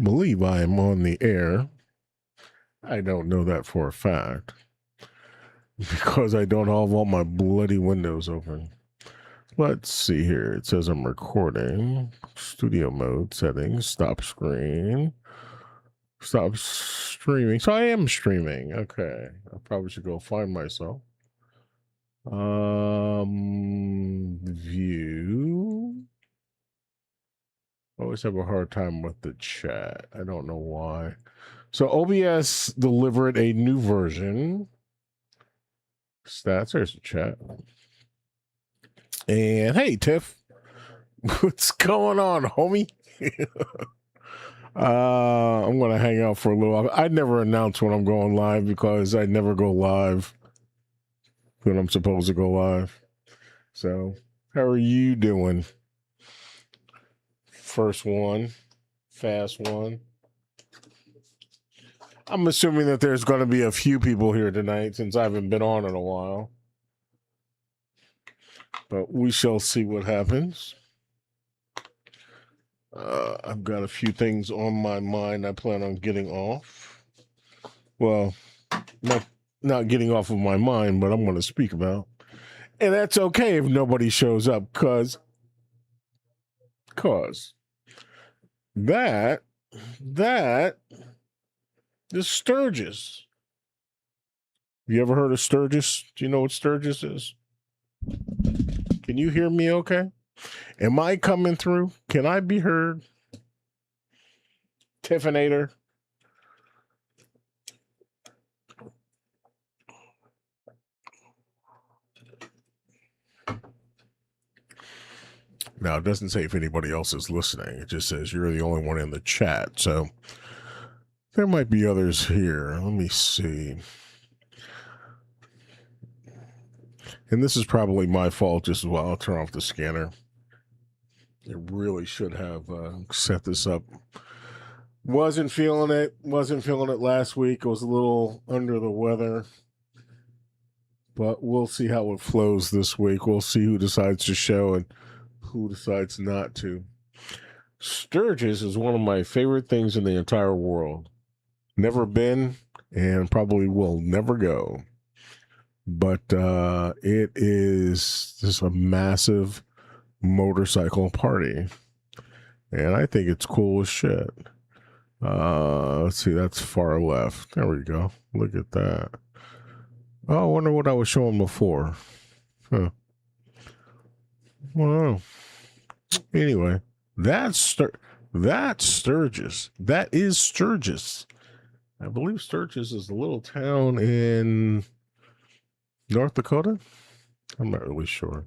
believe I am on the air. I don't know that for a fact because I don't have all my bloody windows open. Let's see here. It says I'm recording. Studio mode settings. Stop screen. Stop streaming. So I am streaming. Okay. I probably should go find myself. View. I always have a hard time with the chat. I don't know why. So OBS delivered a new version. Stats, there's the chat. And hey, Tiff, what's going on, homie? I'm gonna hang out for a little while. I never announce when I'm going live because I never go live when I'm supposed to go live. So, how are you doing? First one, fast one. I'm assuming that there's going to be a few people here tonight since I haven't been on in a while. But we shall see what happens. I've got a few things on my mind I plan on getting off. Well, not getting off of my mind, but I'm going to speak about. And that's okay if nobody shows up, because that is Sturgis. You ever heard of Sturgis? Do you know what Sturgis is? Can you hear me okay? Am I coming through? Can I be heard? Tiffinator. Now, it doesn't say if anybody else is listening. It just says you're the only one in the chat. So there might be others here. Let me see. And this is probably my fault as well. I'll turn off the scanner. I really should have set this up. Wasn't feeling it last week. I was a little under the weather. But we'll see how it flows this week. We'll see who decides to show and who decides not to. Sturgis is one of my favorite things in the entire world. Never been and probably will never go. But it is just a massive motorcycle party. And I think it's cool as shit. Let's see, that's far left. There we go. Look at that. Oh, I wonder what I was showing before. Huh. Well, anyway, that's Sturgis. That is Sturgis. I believe Sturgis is a little town in North Dakota. I'm not really sure.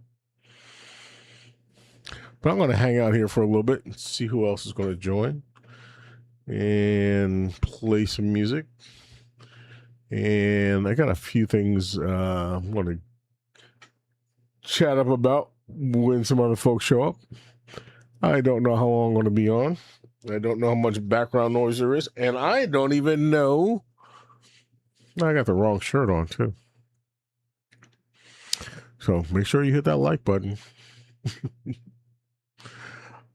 But I'm going to hang out here for a little bit and see who else is going to join and play some music. And I got a few things I'm going to chat up about when some other folks show up. I don't know how long I'm going to be on. I don't know how much background noise there is. And I don't even know. I got the wrong shirt on, too. So make sure you hit that like button.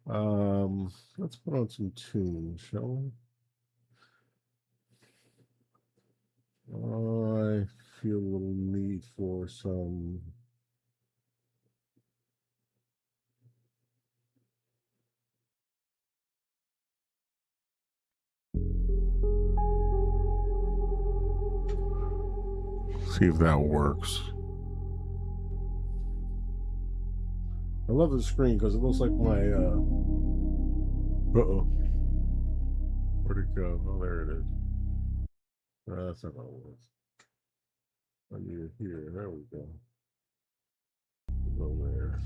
Let's put on some tunes, shall we? I feel a little need for some see if that works. I love the screen because it looks like my where'd it go? Oh, there it is. That's not how it works. I need it here. There we go. Go there.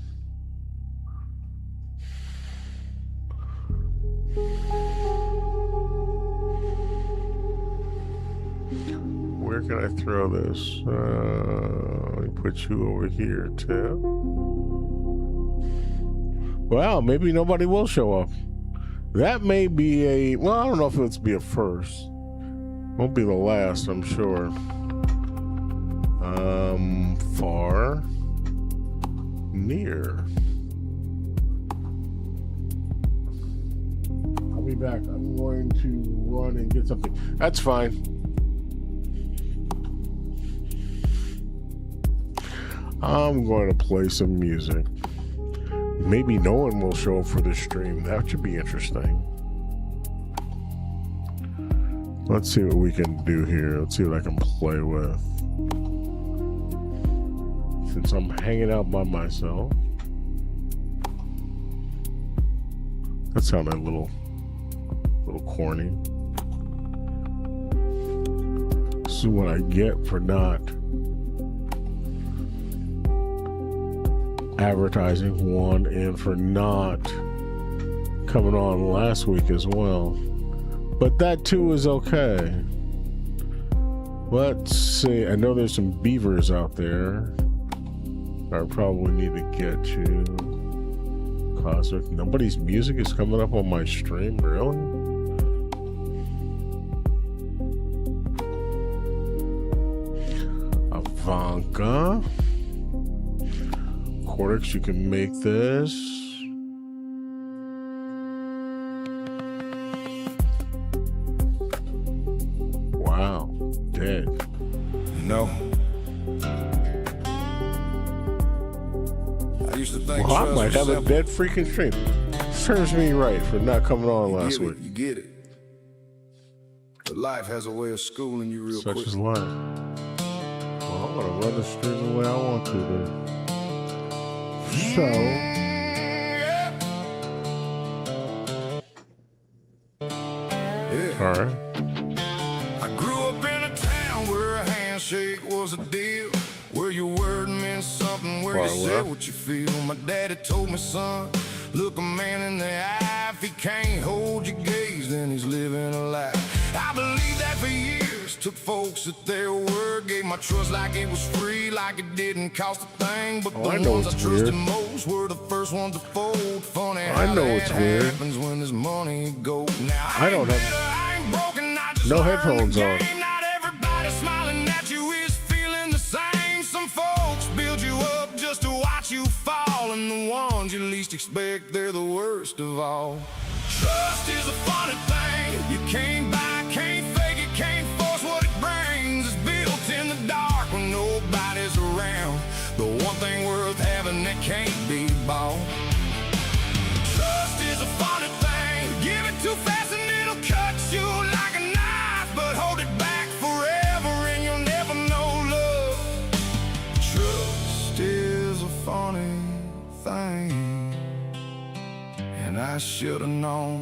Where can I throw this? Let me put you over here, too. Well, maybe nobody will show up. That may be a, well, I don't know if it's be a first. Won't be the last, I'm sure. Far, near. I'll be back. I'm going to run and get something. That's fine. I'm going to play some music. Maybe no one will show up for the stream. That should be interesting. Let's see what we can do here. Let's see what I can play with. Since I'm hanging out by myself. That sounded a little corny. This is what I get for not advertising, one, and for not coming on last week as well. But that too is okay. Let's see. I know there's some beavers out there I probably need to get to. Cosmic. Nobody's music is coming up on my stream, really? Ivanka. Cortex, you can make this. Wow. Dead. No. Well, I might have a dead freaking stream. Serves me right for not coming on last week. You get it. But life has a way of schooling you real quick. Such is life. Well, I'm gonna run the stream the way I want to then. So, yeah. All right. I grew up in a town where a handshake was a deal, where your word meant something, where you said what you feel. My daddy told me, son, look a man in the eye. If he can't hold your gaze, then he's living a lie. I believed that for years, took folks at their word, gave my trust like it was free, like it didn't cost a thing. But the ones I trusted most were the first ones to fold. Funny how that happens when there's money goes. Now I don't have no headphones on. Not everybody smiling at you is feeling the same. Some folks build you up just to watch you fall, and the ones you least expect, they're the worst of all. Trust is a funny thing. You can't buy, can't fake it, can't force what it brings. It's built in the dark when nobody's around. The one thing worth having that can't be bought. Trust is a funny thing. Give it too fast and it'll cut you like a knife, but hold it back forever and you'll never know love. Trust is a funny thing, and I should've known.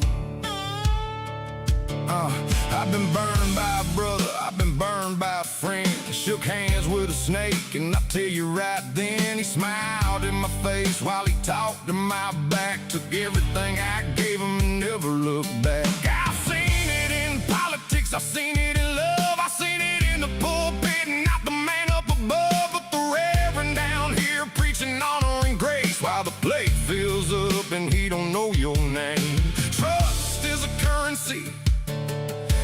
I've been burned by a brother, I've been burned by a friend. Shook hands with a snake, and I tell you right then, he smiled in my face while he talked to my back. Took everything I gave him and never looked back. I've seen it in politics, I've seen it in love, I've seen it in the pulpit, not the man up above, but the reverend down here preaching honor and grace while the plate fills up and he don't know your name. Trust is a currency,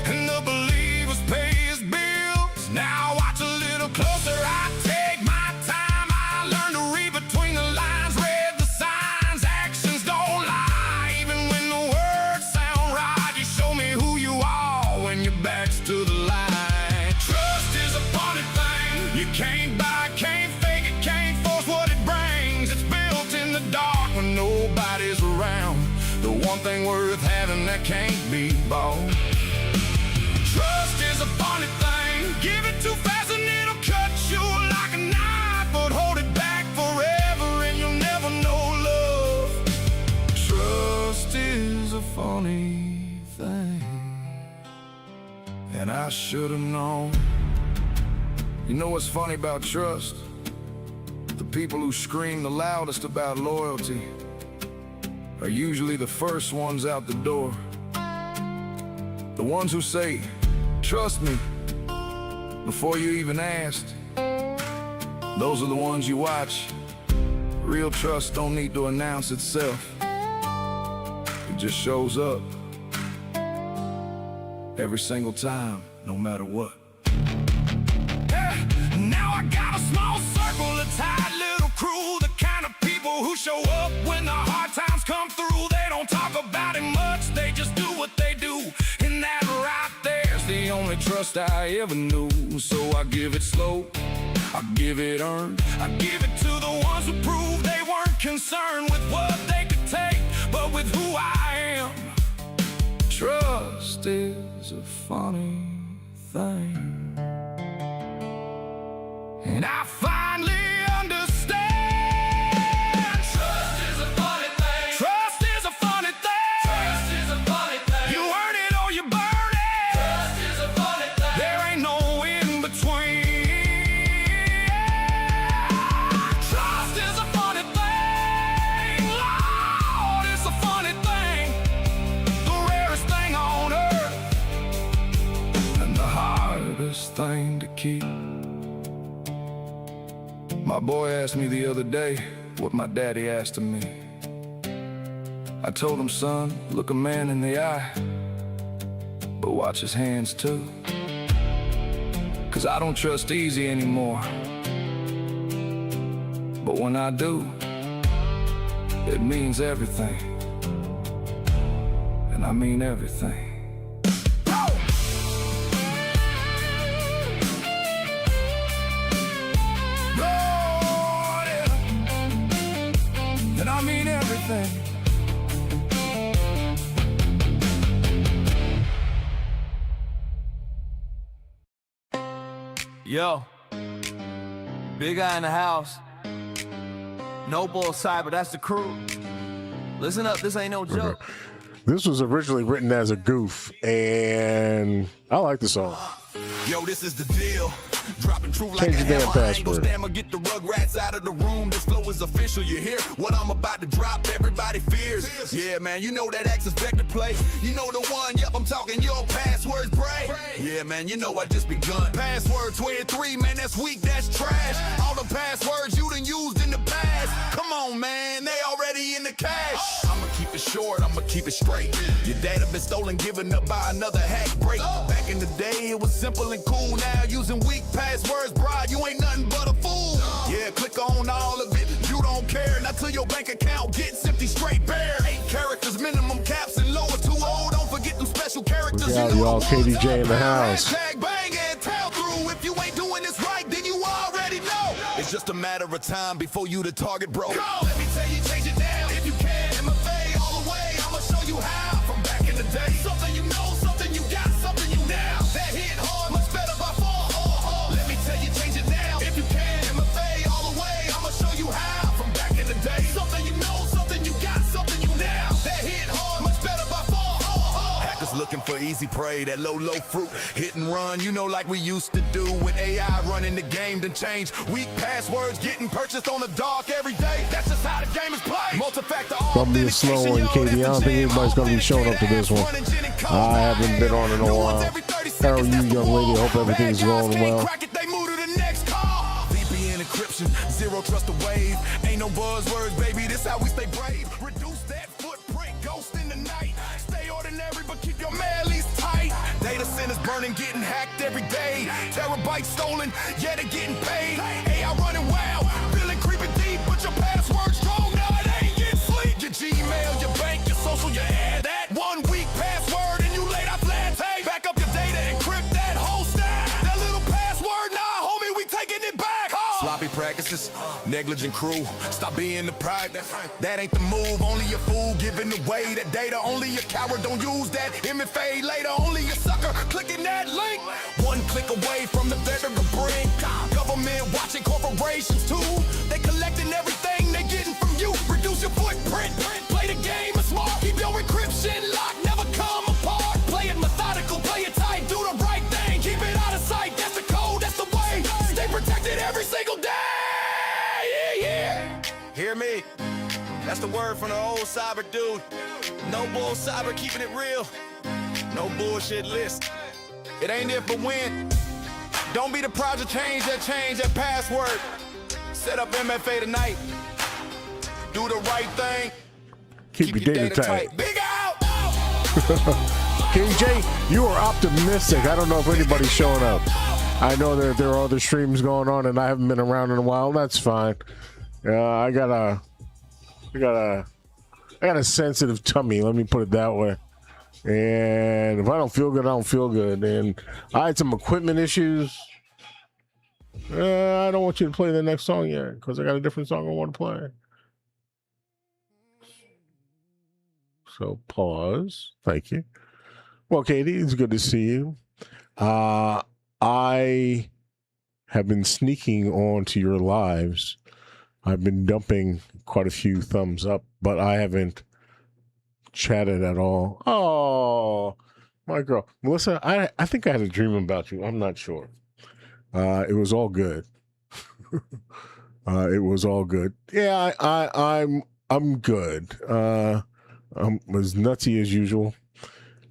and the believers pay his bills. Now watch a little closer, I take my time. I learned to read between the lines, read the signs. Actions don't lie, even when the words sound right. You show me who you are when your back's to the line. Trust is a funny thing. You can't buy, can't fake it, can't force what it brings. It's built in the dark when nobody's around. The one thing worth having that can't be bought. Trust is a funny thing. Give it too fast and it'll cut you like a knife, but hold it back forever and you'll never know love. Trust is a funny thing, and I should've known. You know what's funny about trust? The people who scream the loudest about loyalty are usually the first ones out the door. The ones who say, trust me, before you even asked. Those are the ones you watch. Real trust don't need to announce itself. It just shows up every single time, no matter what. Now I got a small circle, a tight little crew, the kind of people who show up when the hard times come through. They don't talk about it much, they just do what they trust I ever knew. So I give it slow, I give it earned, I give it to the ones who proved they weren't concerned with what they could take, but with who I am. Trust is a funny thing, and I finally understand. Trust is a funny thing. Trust is a funny thing. Trust is a funny thing. You earn it or you burn it. Trust is a funny thing. There ain't no in between. Trust is a funny thing. Lord, it's a funny thing. The rarest thing on earth and the hardest thing to keep. My boy asked me the other day what my daddy asked of me. I told him, son, look a man in the eye, but watch his hands too. 'Cause I don't trust easy anymore, but when I do, it means everything. And I mean everything. And I mean everything. Yo, Big Eye in the house. No Bull Cyber, that's the crew. Listen up, this ain't no joke. This was originally written as a goof, and I like the song. Yo, this is the deal. Dropping truth like Change a your damn hammer. I ain't gonna password. stammer, get the rugrats out of the room. This flow is official, you hear what I'm about to drop, everybody fears. Yeah, man, you know that Access Vector play. You know the one, yep, I'm talking your passwords, Bray. Yeah, man, you know I just begun. Password 23, man, that's weak, that's trash. All the passwords you done used in the past. Come on, man, they already in the cache. I'ma keep it short, I'ma keep it straight. Your data been stolen, given up by another hack break. Back in the day, it was simple and cool. Now using weak passwords, bride, you ain't nothing but a fool. Yeah, click on all of it, you don't care. Not till your bank account gets empty, straight bare. 8 characters, minimum caps, and lower 2-0. Don't forget them special characters. Look out, you know y'all, the KDJ ones in the up. house. Hashtag bang and tell through. If you ain't doing this right, then you already know. It's just a matter of time before you the target, bro. Go. Let me tell you, change it down if you can. MFA all the way, I'ma show you how. From back in the day, something you know, something you got, something you now. That hit hard, much better by far. Let me tell you, change it down if you can. MFA all the way, I'ma show you how. From back in the day, something you know, something you got, something you now. That hit hard, much better by far. Hackers looking for easy prey, that low fruit. Hit and run, you know, like we used to do. With AI running the game, then change. Weak passwords getting purchased on the dark every day. That's just how the game is played. Multi-factor Gonna be a slow one, KD. I don't think anybody's gonna be showing up to this one. I haven't been on in a while. How are you, young lady? I hope everything's going well. VPN encryption, zero trust the wave. Ain't no buzzwords, baby. This how we stay brave. Reduce that footprint, ghost in the night. Stay ordinary, but keep your mailies tight. Data centers burning, getting hacked every day. Terabytes stolen, yeah, they getting paid. AI running wild, feeling creeping deep, but your password strong. Now it ain't getting sleep. Your Gmail, your bank, your social, your ad. That 1 week password, and you laid out flat tape. Back up your data, encrypt that whole stack. That little password, nah, homie, we taking it back. Sloppy practices, negligent crew. Stop being the pride. That ain't the move. Only a fool giving away that data. Only a coward don't use that. MFA later. Only a sucker clicking that link. One click away from the better to bring. Government watching corporations too. They collecting everything they getting from you. Reduce your footprint. Play the game smart. Keep your encryption locked. Never come apart. Play it methodical. Play it tight. Do the right thing. Keep it out of sight. That's the code. That's the way. Stay protected every single day. Yeah. Hear me? That's the word from the old cyber dude. No bull cyber, keeping it real. No bullshit list. It ain't if but when. Don't be the proud to change that password. Set up MFA tonight. Do the right thing. Keep your data tight. Big out. KJ, you are optimistic. I don't know if anybody's showing up. I know that there are other streams going on, and I haven't been around in a while. That's fine. I got a sensitive tummy. Let me put it that way. And if I don't feel good, I don't feel good. And I had some equipment issues. I don't want you to play the next song yet because I got a different song I want to play. So pause. Thank you. Well, Katie, it's good to see you. I have been sneaking onto your lives. I've been dumping quite a few thumbs up, but I haven't chatted at all. Oh, my girl. Melissa, I think I had a dream about you. I'm not sure. It was all good. It was all good. Yeah, I'm good. I'm as nutty as usual,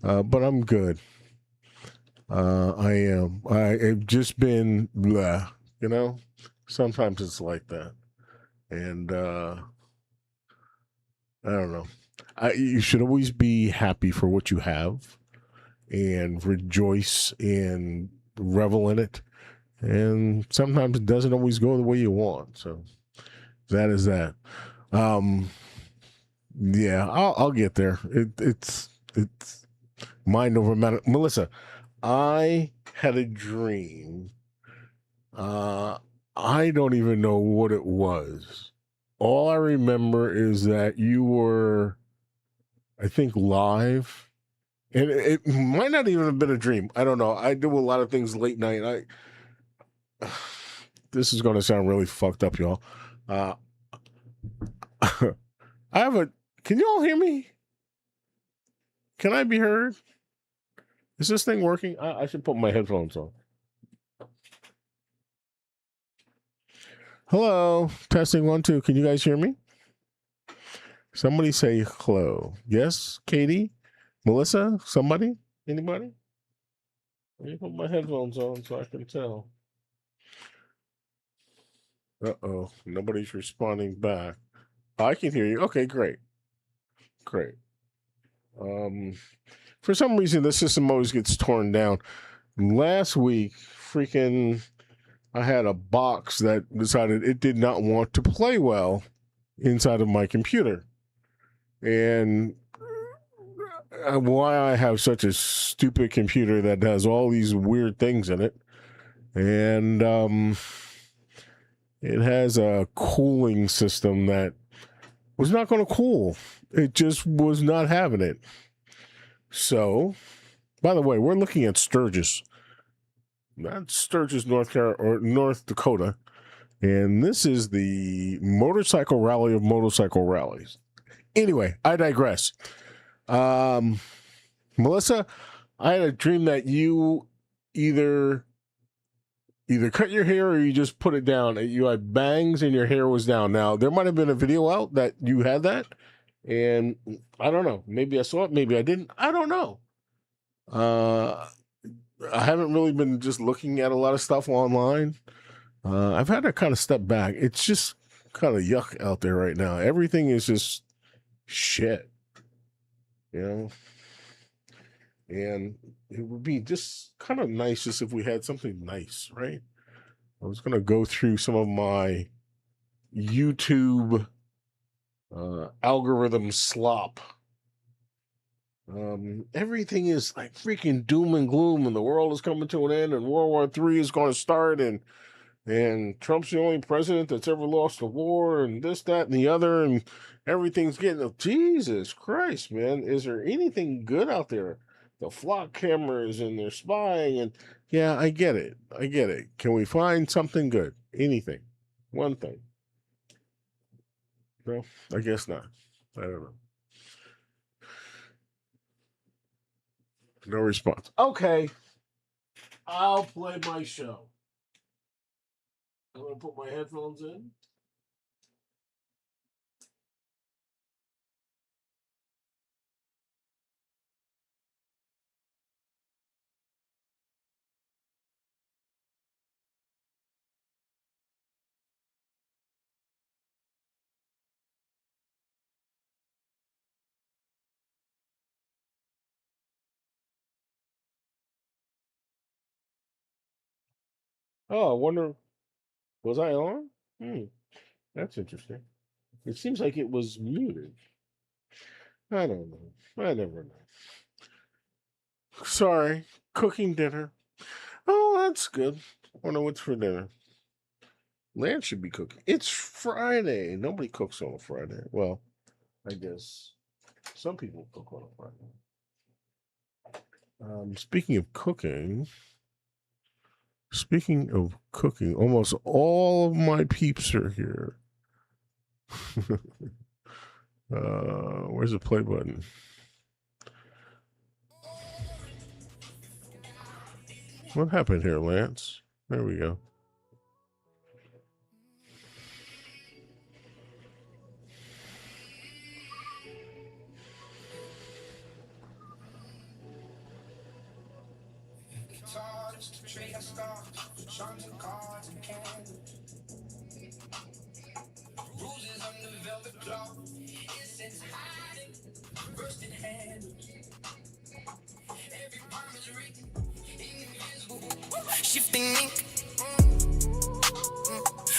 but I'm good. I am. I've just been blah, you know. Sometimes it's like that, and I don't know. You should always be happy for what you have, and rejoice and revel in it. And sometimes it doesn't always go the way you want. So that is that. Yeah, I'll get there. It's mind over matter. Melissa, I had a dream. I don't even know what it was. All I remember is that you were, I think, live. And it might not even have been a dream. I don't know. I do a lot of things late night. This is going to sound really fucked up, y'all. I have a. Can you all hear me? Can I be heard? Is this thing working? I should put my headphones on. Hello, testing 1 2. Can you guys hear me? Somebody say hello. Yes, Katie, Melissa, somebody, anybody? Let me put my headphones on so I can tell. Uh-oh, nobody's responding back. I can hear you. Okay, great. Great. For some reason, the system always gets torn down. Last week, I had a box that decided it did not want to play well inside of my computer. And why I have such a stupid computer that has all these weird things in it. And it has a cooling system that was not going to cool. It just was not having it. So, by the way, we're looking at Sturgis. Not Sturgis, North Dakota. And this is the motorcycle rally of motorcycle rallies. Anyway, I digress. Melissa, I had a dream that you either cut your hair or you just put it down. You had bangs and your hair was down. Now, there might have been a video out that you had that. And I don't know. Maybe I saw it. Maybe I didn't. I don't know. I haven't really been just looking at a lot of stuff online. I've had to kind of step back. It's just kind of yuck out there right now. Everything is just shit, you know? And it would be just kind of nice just if we had something nice, right? I was going to go through some of my YouTube algorithm slop. Everything is like freaking doom and gloom, and the world is coming to an end, and World War III is going to start, and Trump's the only president that's ever lost a war, and this, that, and the other, and everything's getting, Jesus Christ, man, is there anything good out there? The flock cameras, and they're spying, and yeah, I get it. Can we find something good? Anything? One thing? No, I guess not. I don't know. No response. Okay. I'll play my show. I'm going to put my headphones in. Oh, I wonder, was I on? That's interesting. It seems like it was muted. I don't know. I never know. Sorry, cooking dinner. Oh, that's good. Wonder what's for dinner. Lance should be cooking. It's Friday. Nobody cooks on a Friday. Well, I guess some people cook on a Friday. Speaking of cooking, almost all of my peeps are here. Where's the play button? What happened here, Lance? There we go. Shifting ink.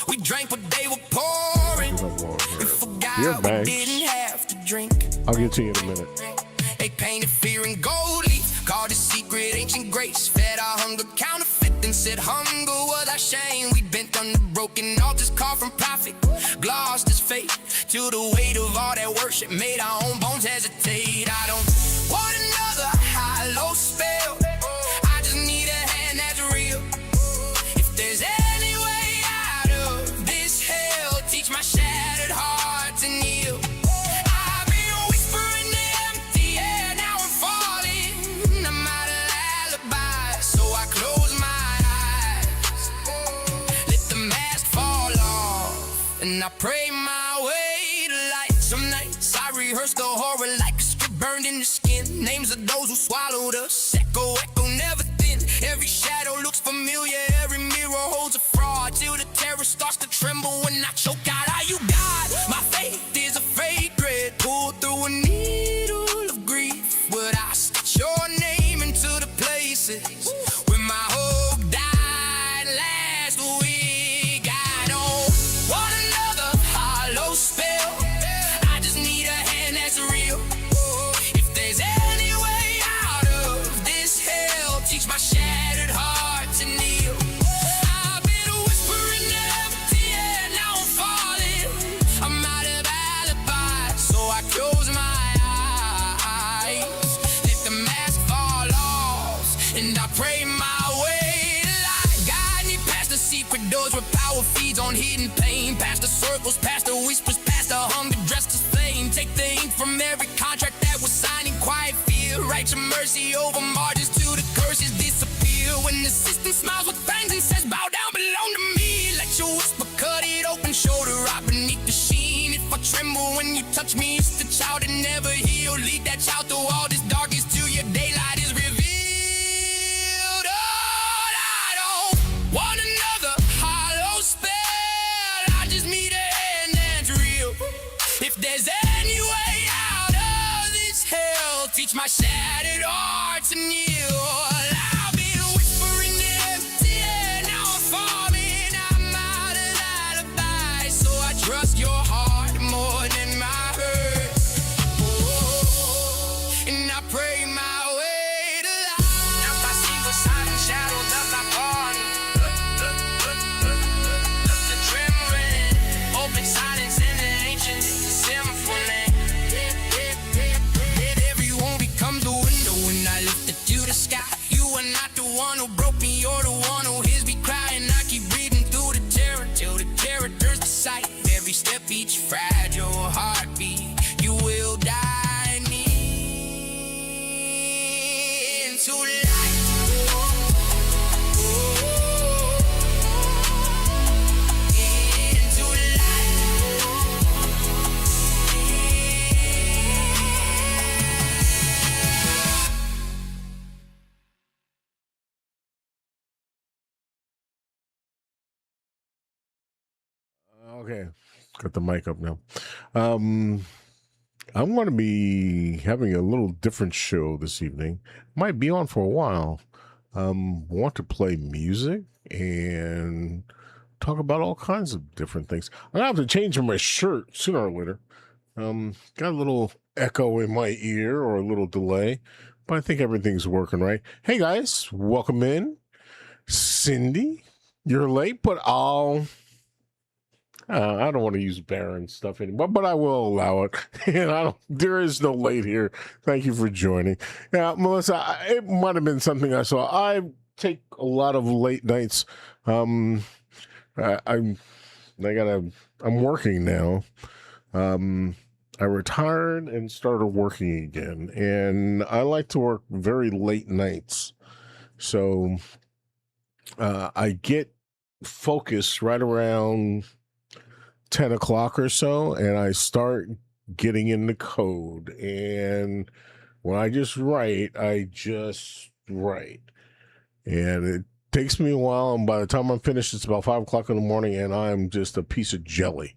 We drank what they were pouring. We forgot we didn't have to drink. I'll get to you in a minute. They painted fear in gold leaf, called it secret ancient grace. Fed our hunger, counterfeit, and said hunger was our shame. We bent under broken altars, carved from prophet, glossed as fate. To the weight of all that worship, made our own bones hesitate. I don't want another high-low spell. I just need a hand that's real. If there's any way out of this hell, teach my shattered heart to kneel. I've been whispering the empty air, now I'm falling. I'm out of alibi, so I close my eyes. Let the mask fall off, and I pray my way to light. Some nights I rehearse the horror like a script burned in the skin. Names of those who swallowed us, echo, never thin. Every shadow looks familiar, every mirror holds a fraud. Till the terror starts to tremble when I choke out. Are you God? My faith is a fake thread, pulled through a needle of grief. Would I stitch your name into the places where my hope died last week? I don't want another hollow spell. I just need a hand that's real. If there's any way out of this hell, teach my shattered heart to kneel. I've been whispering the empty air, now I'm falling. I'm out of alibi, so I close my eyes. Let the mask fall off, and I pray my way to light. Guide me past the secret doors where power feeds on hidden pain. Past the circles, past the whispers, past the hunger dressed as flame. Take the ink from every contract that was signed in quiet fear. Write your mercy over margins till the curses disappear. When the system smiles with fangs and says bow down, belong to me. Let your whisper cut it open, shoulder right beneath the sheen. If I tremble when you touch me, it's the child that never healed. Lead that child through all this darkness till your daylight is revealed. Oh, I don't want another hollow spell. I just need a hand that's real. If there's any way out of this hell, teach my shattered heart to kneel. I've been whispering the empty air, now I'm falling. I'm out of alibi, so I trust your heart more than my hurt. Oh, and I pray my way to life. Now I see the silent shadows of my body. Look the trembling, open silence in the ancient symphony. Let every wound become the window when I lift it to the sky. You are not the one who broke me, you're the one who hears me cry. And I keep breathing through the terror till the terror turns to sight. Every step, each fragile heartbeat, you will guide me into light. Into light. Okay, got the mic up now. I'm going to be having a little different show this evening. Might be on for a while. Want to play music and talk about all kinds of different things. I'm gonna have to change my shirt sooner or later. Got a little echo in my ear or a little delay, but I think everything's working right. Hey guys, welcome in. Cindy, you're late, but I don't want to use Baron stuff anymore, but I will allow it. And there is no late here. Thank you for joining. Yeah, Melissa, it might have been something I saw. I take a lot of late nights. I'm working now. I retired and started working again, and I like to work very late nights. So I get focused right around 10 o'clock or so, and I start getting into code. And when I just write, and it takes me a while, and by the time I'm finished, it's about 5 o'clock in the morning, and I'm just a piece of jelly.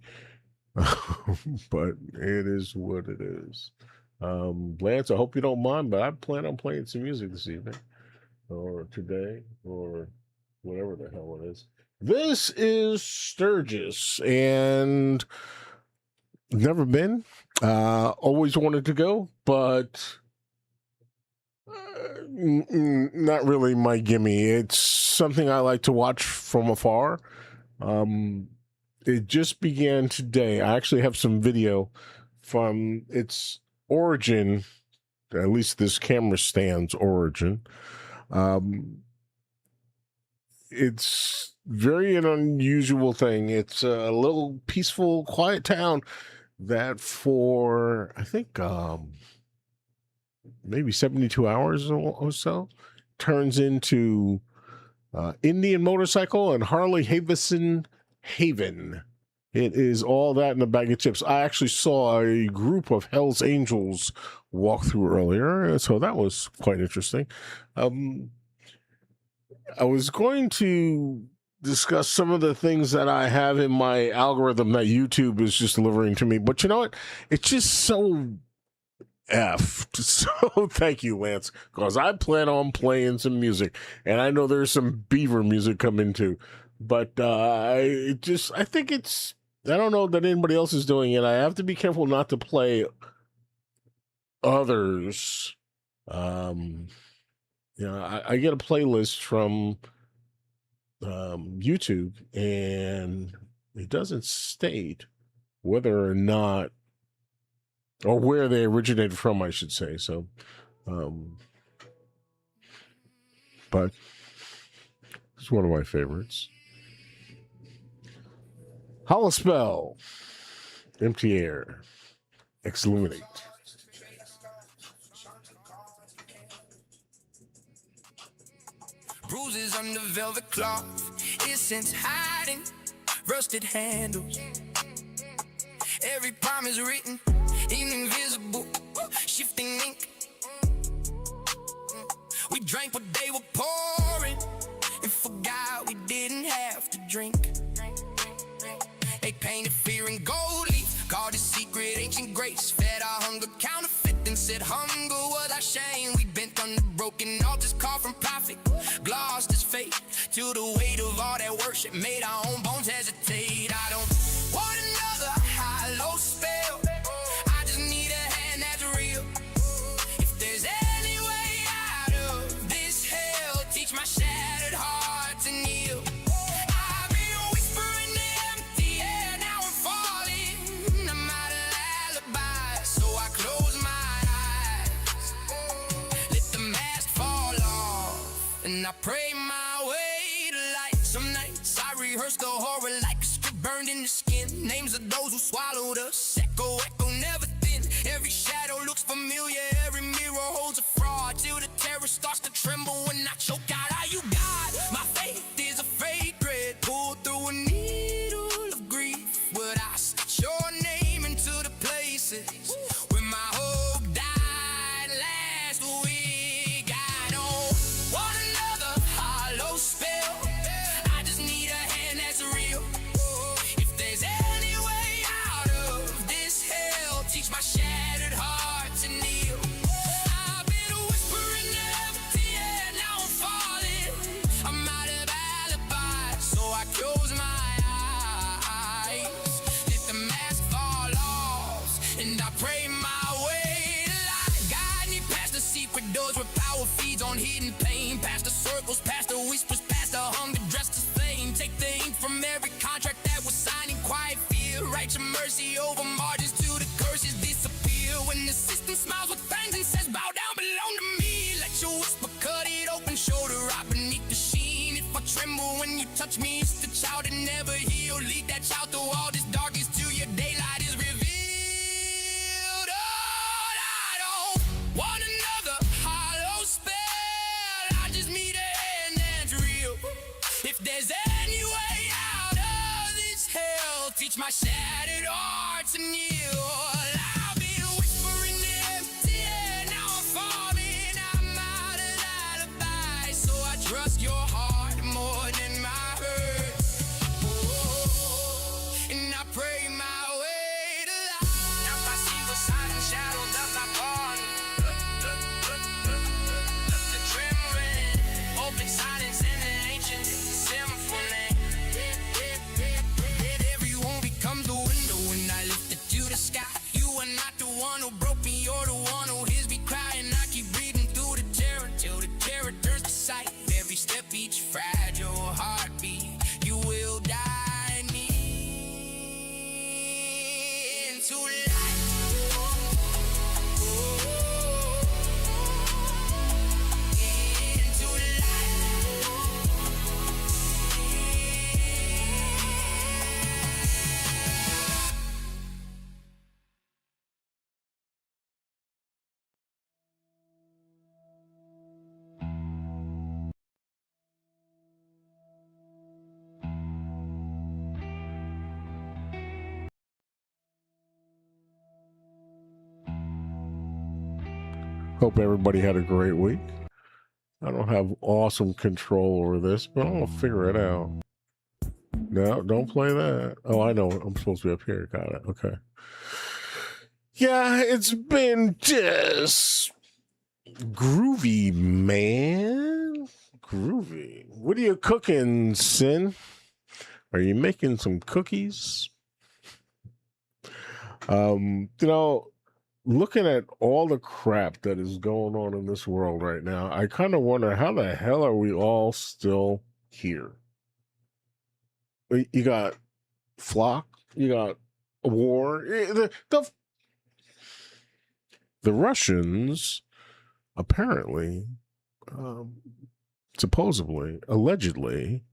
But it is what it is. Lance, I hope you don't mind, but I plan on playing some music this evening or today or whatever the hell it is. This is Sturgis, and never been. Always wanted to go, but not really my gimme. It's something I like to watch from afar. It just began today. I actually have some video from its origin, at least this camera stand's origin. It's very an unusual thing. It's a little peaceful, quiet town that for, I think, maybe 72 hours or so, turns into Indian Motorcycle and Harley Davidson Haven. It is all that in a bag of chips. I actually saw a group of Hell's Angels walk through earlier, so that was quite interesting. I was going to discuss some of the things that I have in my algorithm that YouTube is just delivering to me, but you know what? It's just so effed. So thank you, Lance, because I plan on playing some music, and I know there's some Beaver music coming too, but I think it's, I don't know that anybody else is doing it. I have to be careful not to play others. I get a playlist from YouTube, and it doesn't state whether or not, or where they originated from, I should say. So, but it's one of my favorites. Holospell, Empty Air, Exilluminate. Bruises under velvet cloth, essence hiding, rusted handles. Every promise written in invisible, shifting ink. We drank what they were pouring and forgot we didn't have to drink. They painted fear in gold leaf, called it secret ancient grace. Fed our hunger, counterfeit, and said hunger was our shame. We bent under broken altars, called from prophet. Glossed his fate to the weight of all that worship. Made our own bones hesitate. I don't want another hollow spell. I just need a hand that's real. If there's any way out of this hell, teach my shattered heart to kneel. I've been whispering the empty air, now I'm falling. I'm out of alibi, so I close my eyes. Let the mask fall off, and I pray my way to light. Some nights I rehearse the horror like a script burned in the skin. Names of those who swallowed us, echo, never thin. Every shadow looks familiar, every mirror holds a fraud. Till the terror starts to tremble when I choke out. Are you God? My faith is a fake thread, pulled through a needle of grief. Would I stitch your name into the places where my hope died last week? I don't want another hollow spell. I just need a hand that's real. If there's any way out of this hell, teach my shattered heart to kneel. I've been whispering the empty air, now I'm falling. I'm out of alibi, so I close my eyes. Let the mask fall off, and I pray on hidden pain, past the circles, past the whispers, past the hunger dressed as flame. Take the ink from every contract that was signed in quiet fear. Write your mercy over margins till the curses disappear. When the system smiles with fangs and says bow down, belong to me. Let your whisper cut it open, shoulder right beneath the sheen. If I tremble when you touch me, it's the child that never healed. Lead that child through all this darkness till your daylight is revealed. Oh, I don't want another hollow spell. I just need a hand that's real. If there's any way out of this hell, teach my shattered heart to kneel. I've been whispering to empty air, now I'm falling. I'm out of alibi, so I trust your heart more than my hurt. Oh, and I pray my way to life. Now I see the silent shadows of my body. The trembling, open silence in the ancient symphony. And every wound becomes a window when I lift it to the sky. You are not the one who broke me, you're the one who hears me cry. And I keep breathing through the terror till the terror turns to sight. Every step, each fragile heartbeat, you will guide me into life. Into life. Hope everybody had a great week. I don't have awesome control over this, but I'm gonna figure it out. No, don't play that. Oh, I know. I'm supposed to be up here. Got it. Okay. Yeah, it's been just groovy, man. Groovy. What are you cooking, Sin? Are you making some cookies? Looking at all the crap that is going on in this world right now, I kind of wonder how the hell are we all still here? You got flock, you got a war. The Russians apparently, supposedly, allegedly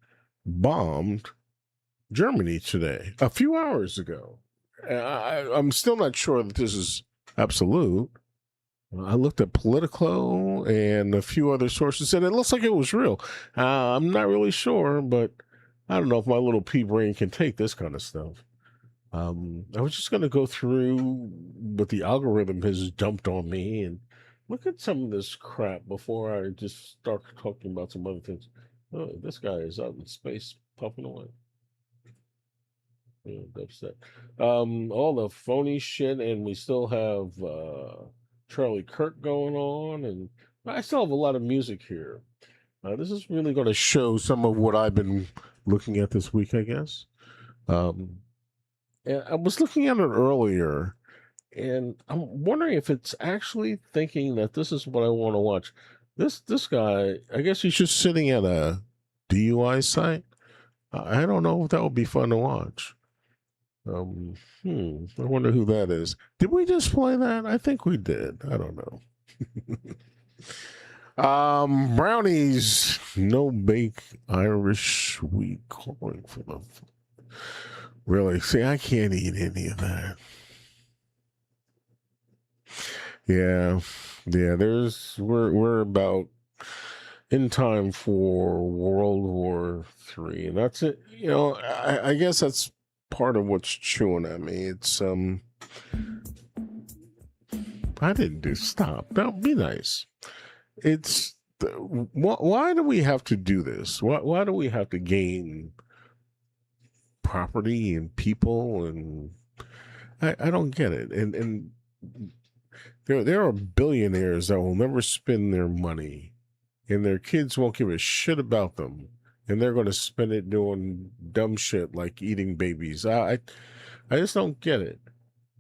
bombed Germany today, a few hours ago. I'm still not sure that this is absolute. I looked at Politico and a few other sources, and it looks like it was real. I'm not really sure, but I don't know if my little pea brain can take this kind of stuff. I was just going to go through what the algorithm has dumped on me and look at some of this crap before I just start talking about some other things. Oh, this guy is out in space puffing away. Yeah, upset. All the phony shit, and we still have Charlie Kirk going on, and I still have a lot of music here. This is really going to show some of what I've been looking at this week, I guess. And I was looking at it earlier, and I'm wondering if it's actually thinking that this is what I want to watch. This guy, I guess he's just sitting at a DUI site. I don't know if that would be fun to watch. I wonder who that is. Did we just play that? I think we did. I don't know. Brownies, no bake Irish wheat calling for them. Really? See, I can't eat any of that. Yeah. We're about in time for World War III, and that's it. I guess that's part of what's chewing at me. It's I didn't do stop. Don't be nice. It's why do we have to do this? Why do we have to gain property and people? And I don't get it. And there are billionaires that will never spend their money, and their kids won't give a shit about them, and they're going to spend it doing dumb shit like eating babies. I just don't get it.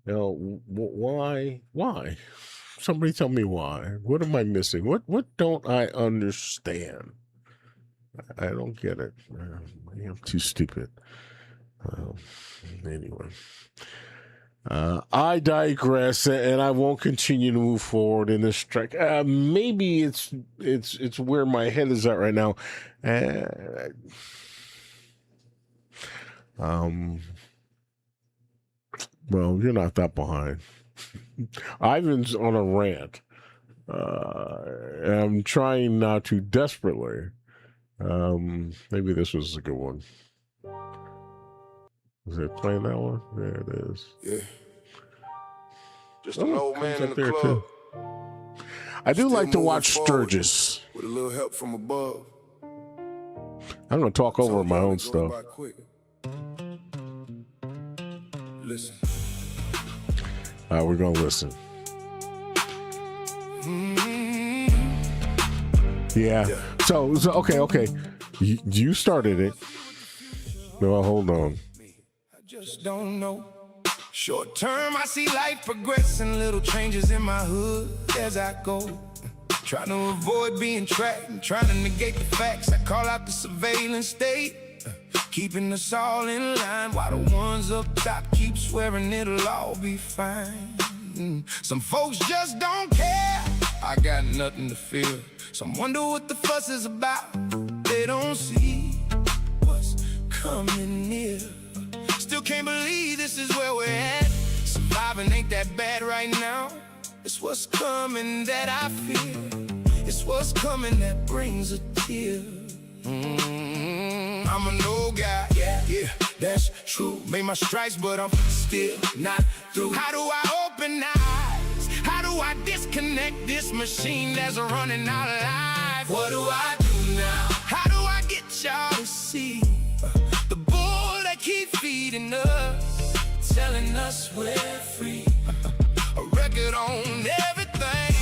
Why? Somebody tell me why. What am I missing? What don't I understand? I don't get it. I'm too stupid. Anyway. I digress, and I won't continue to move forward in this track. Maybe it's where my head is at right now. Well, you're not that behind. Ivan's on a rant. And I'm trying not to desperately. Maybe this was a good one. Is it playing that one? There it is. Yeah. Just an old man in the club. Too. I do Still like to moving watch forward Sturgis. with a little help from above. I'm going to talk over my own stuff. Listen. We're going to listen. Yeah. So okay. You started it. No, hold on. I just don't know. Short term, I see life progressing, little changes in my hood as I go. Trying to avoid being tracked and trying to negate the facts. I call out the surveillance state, keeping us all in line while the ones up top keep swearing it'll all be fine. Some folks just don't care. I got nothing to fear. Some wonder what the fuss is about. They don't see what's coming near. Still can't believe this is where we're at. Surviving ain't that bad right now. It's what's coming that I fear. It's what's coming that brings a tear. I'm an old guy, yeah, that's true. Made my stripes, but I'm still not through. How do I open eyes? How do I disconnect this machine that's running our lives? What do I do now? How do I get y'all to see the bull that keep feeding us, telling us we're free? A record on everything,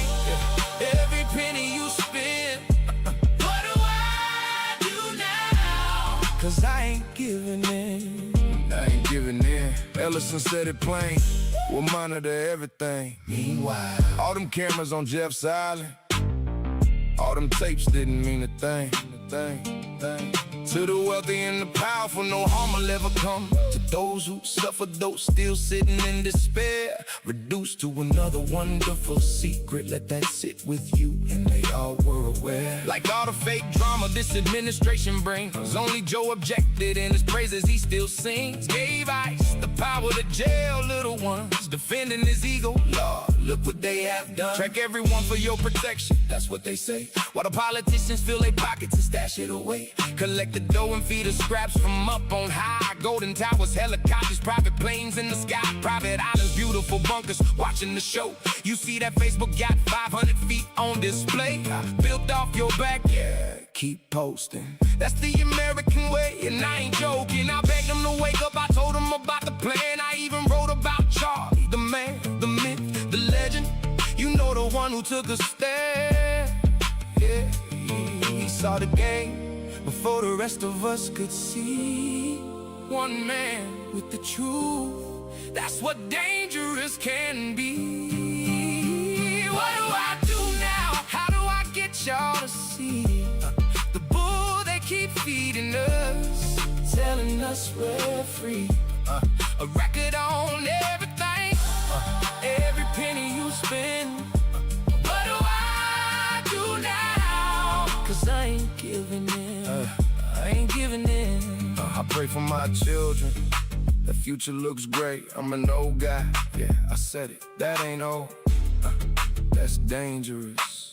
every penny you spend. What do I do now? 'Cause I ain't giving in. I ain't giving in. Ellison said it plain. We'll monitor everything. Meanwhile, all them cameras on Jeff's Island, all them tapes didn't mean a thing. To the wealthy and the powerful, no harm will ever come. To those who suffer, those still sitting in despair, reduced to another wonderful secret. Let that sit with you, and they all were aware. Like all the fake drama this administration brings, only Joe objected, and his praises he still sings. Gave ICE the power to jail little ones, defending his ego. Lord, look what they have done. Track everyone for your protection, that's what they say. While the politicians fill their pockets and stash it away. Collect the dough and feed us scraps from up on high. Golden towers, helicopters, private planes in the sky, private islands, beautiful bunkers, watching the show. You see that Facebook got 500 feet on display. Built off your back, yeah, keep posting. That's the American way, and I ain't joking. I begged them to wake up, I told them about the plan. I even wrote about Charlie, the man, the myth, the legend. You know, the one who took a stand. Yeah, he saw the game before the rest of us could see. One man with the truth, that's what dangerous can be. What do I do now? How do I get y'all to see the bull they keep feeding us, telling us we're free? A record on everything, every penny you spend. What do I do now? 'Cause I ain't giving in. I ain't giving in. I pray for my children. The future looks great. I'm an old guy. Yeah, I said it. That ain't old. That's dangerous.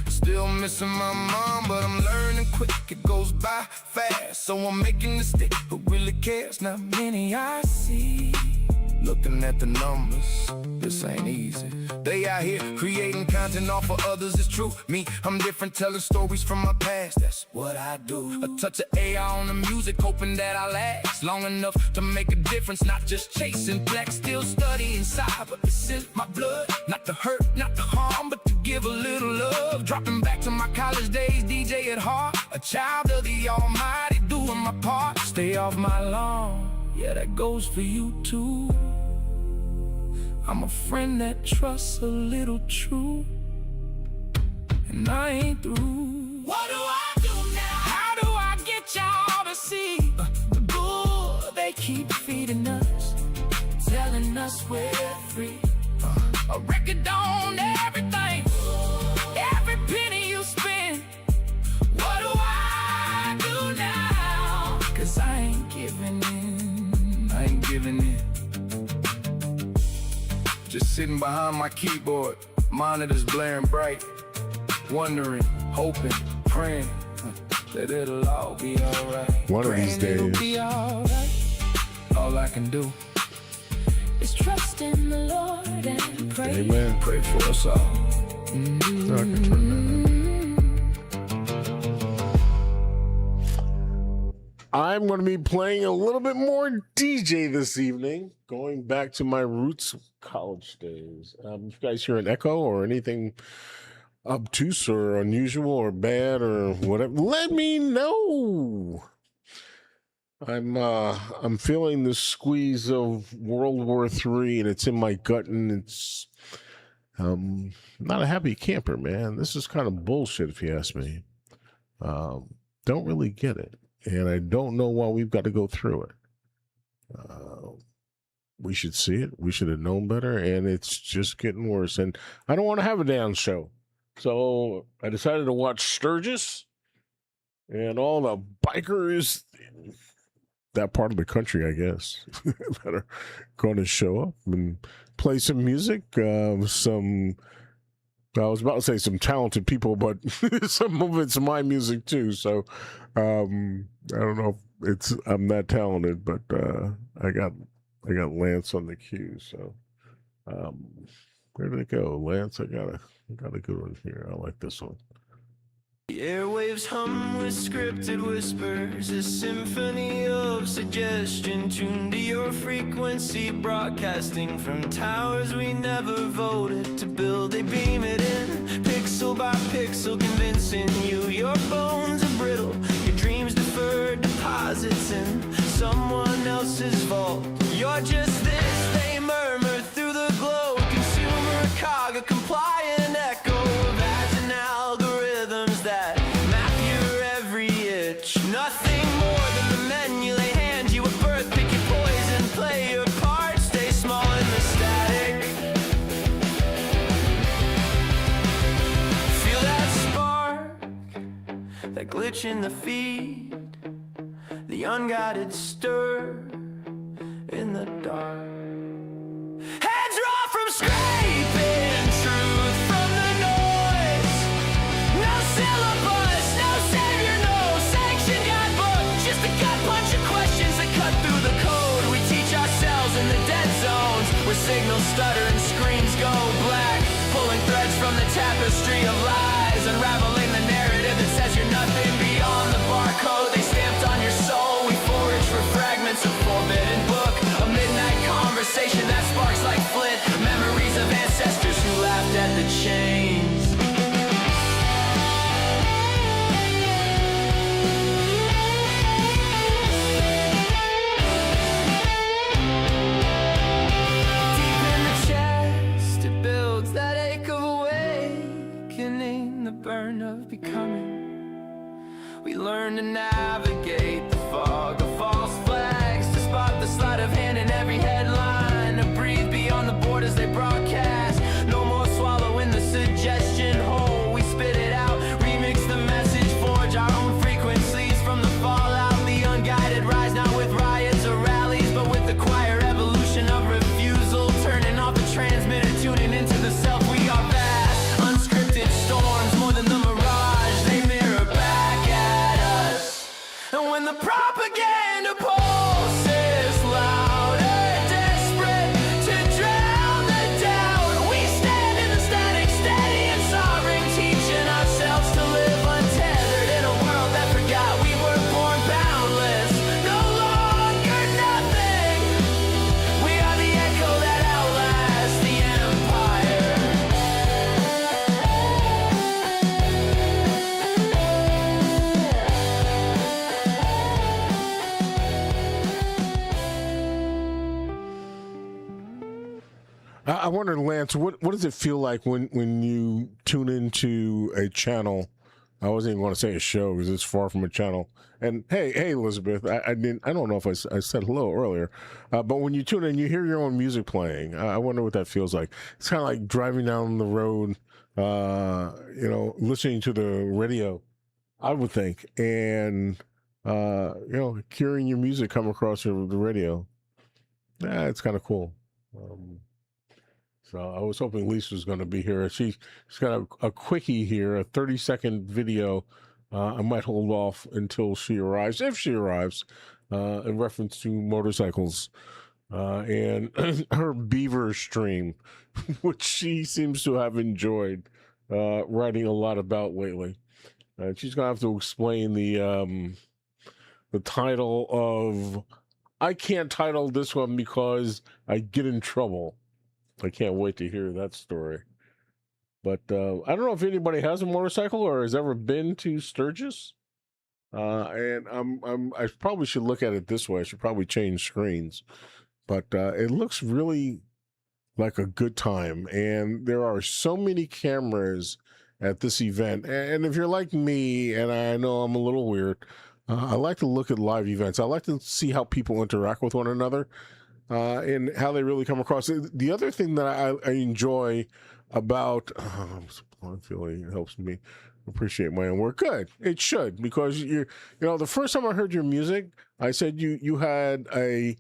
Still missing my mom, but I'm learning quick. It goes by fast, so I'm making the stick. Who really cares? Not many I see. Looking at the numbers, this ain't easy. They out here creating content off of others, it's true. Me, I'm different, telling stories from my past, that's what I do. A touch of AI on the music, hoping that I last long enough to make a difference. Not just chasing black, still studying cyber. It's in my blood, not to hurt, not to harm, but to give a little love. Dropping back to my college days, DJ at heart. A child of the Almighty, doing my part. Stay off my lawn, yeah, that goes for you too. I'm a friend that trusts a little true, and I ain't through. What do I do now? How do I get y'all to see the bull they keep feeding us, telling us we're free? A record on everything, every penny you spend. What do I do now? 'Cause I ain't giving in, I ain't giving in. Just sitting behind my keyboard, monitors blaring bright, wondering, hoping, praying that it'll all be alright. One of these days. It'll be alright. All I can do is trust in the Lord and pray. Amen. Pray for us all. I can turn that up. I'm going to be playing a little bit more DJ this evening, going back to my roots of college days. If you guys hear an echo or anything obtuse or unusual or bad or whatever, let me know. I'm feeling the squeeze of World War III, and it's in my gut, and it's not a happy camper, man. This is kind of bullshit, if you ask me. Don't really get it, and I don't know why we've got to go through it. We should see it. We should have known better, and it's just getting worse. And I don't want to have a down show, so I decided to watch Sturgis and all the bikers. That part of the country, I guess, that are going to show up and play some music. I was about to say some talented people, but some of it's my music too. So I don't know if I'm that talented, but I got Lance on the cue. So where did it go, Lance? I got a good one here. I like this one. The airwaves hum with scripted whispers, a symphony of suggestion tuned to your frequency, broadcasting from towers we never voted to build. They beam it in, pixel by pixel, convincing you your bones are brittle, your dreams deferred, deposits in someone else's vault. You're just this, they murmur through the glow, consumer cog, a compliant echo of ads and algorithms that map your every itch. Nothing more than the menu they hand you at birth. Pick your poison, play your part, stay small in the static. Feel that spark, that glitch in the feed, the unguided stir in the dark. Heads raw from scraping truth from the noise. No syllabus, no savior, no sanction guidebook. Just a gut punch of questions that cut through the code. We teach ourselves in the dead zones, where signals stutter and screens go black. Pulling threads from the tapestry of lies, unraveling the narrative that says you're nothing beyond the barcode they stamped on your soul. We forage for fragments of forbidden book, a midnight conversation that sparks like flint, memories of ancestors who laughed at the chains. Deep in the chest, it builds that ache of awakening, the burn of becoming. We learn to navigate the fog of false flags, to spot the sleight of hand in every headline, to breathe beyond the borders they broadcast. No more swallowing the suggestion whole, we spit it out, remix the message, forge our own frequencies from the fallout. The unguided rise, not with riots or rallies, but with the quiet evolution of refusal, turning off the transmitter, tuning into the self. We are vast, unscripted storms, more than the mirage they mirror back at us. I wonder, Lance, what does it feel like when you tune into a channel? I wasn't even going to say a show because it's far from a channel. And hey, Elizabeth, I didn't. I don't know if I said hello earlier, but when you tune in, you hear your own music playing. I wonder what that feels like. It's kind of like driving down the road, listening to the radio. I would think, and hearing your music come across the radio. Yeah, it's kind of cool. So I was hoping Lisa was going to be here. She's got a quickie here, a 30-second video. I might hold off until she arrives, if she arrives, in reference to motorcycles and her beaver stream, which she seems to have enjoyed writing a lot about lately. She's going to have to explain the title of. I can't title this one because I get in trouble. I can't wait to hear that story. But I don't know if anybody has a motorcycle or has ever been to Sturgis. And I probably should look at it this way. I should probably change screens. But it looks really like a good time. And there are so many cameras at this event. And if you're like me, and I know I'm a little weird, I like to look at live events. I like to see how people interact with one another. And how they really come across. The other thing that I enjoy about feeling it helps me appreciate my own work. Good, it should, because the first time I heard your music, I said you had a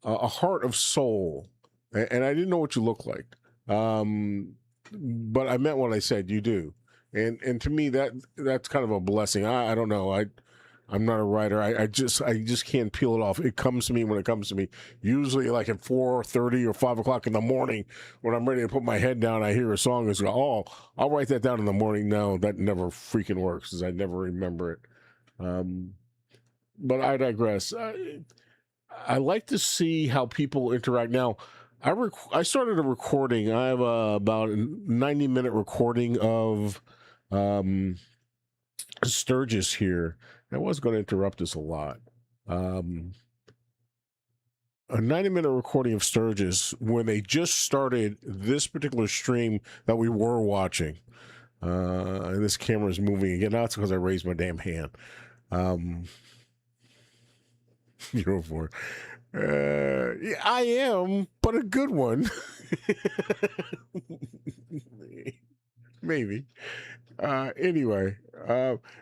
heart of soul, and I didn't know what you looked like, but I meant what I said. You do, and to me that's kind of a blessing. I don't know. I'm not a writer. I just can't peel it off. It comes to me when it comes to me. Usually like at 4:30 or 5 o'clock in the morning when I'm ready to put my head down, I hear a song and go, oh, I'll write that down in the morning. No, that never freaking works because I never remember it. But I digress. I like to see how people interact. Now, I started a recording. I have about a 90-minute recording of Sturgis here. I was going to interrupt this a lot. A 90-minute recording of Sturgis when they just started this particular stream that we were watching. And this camera is moving again. That's because I raised my damn hand. You're for yeah, I am, but a good one. Maybe. Anyway,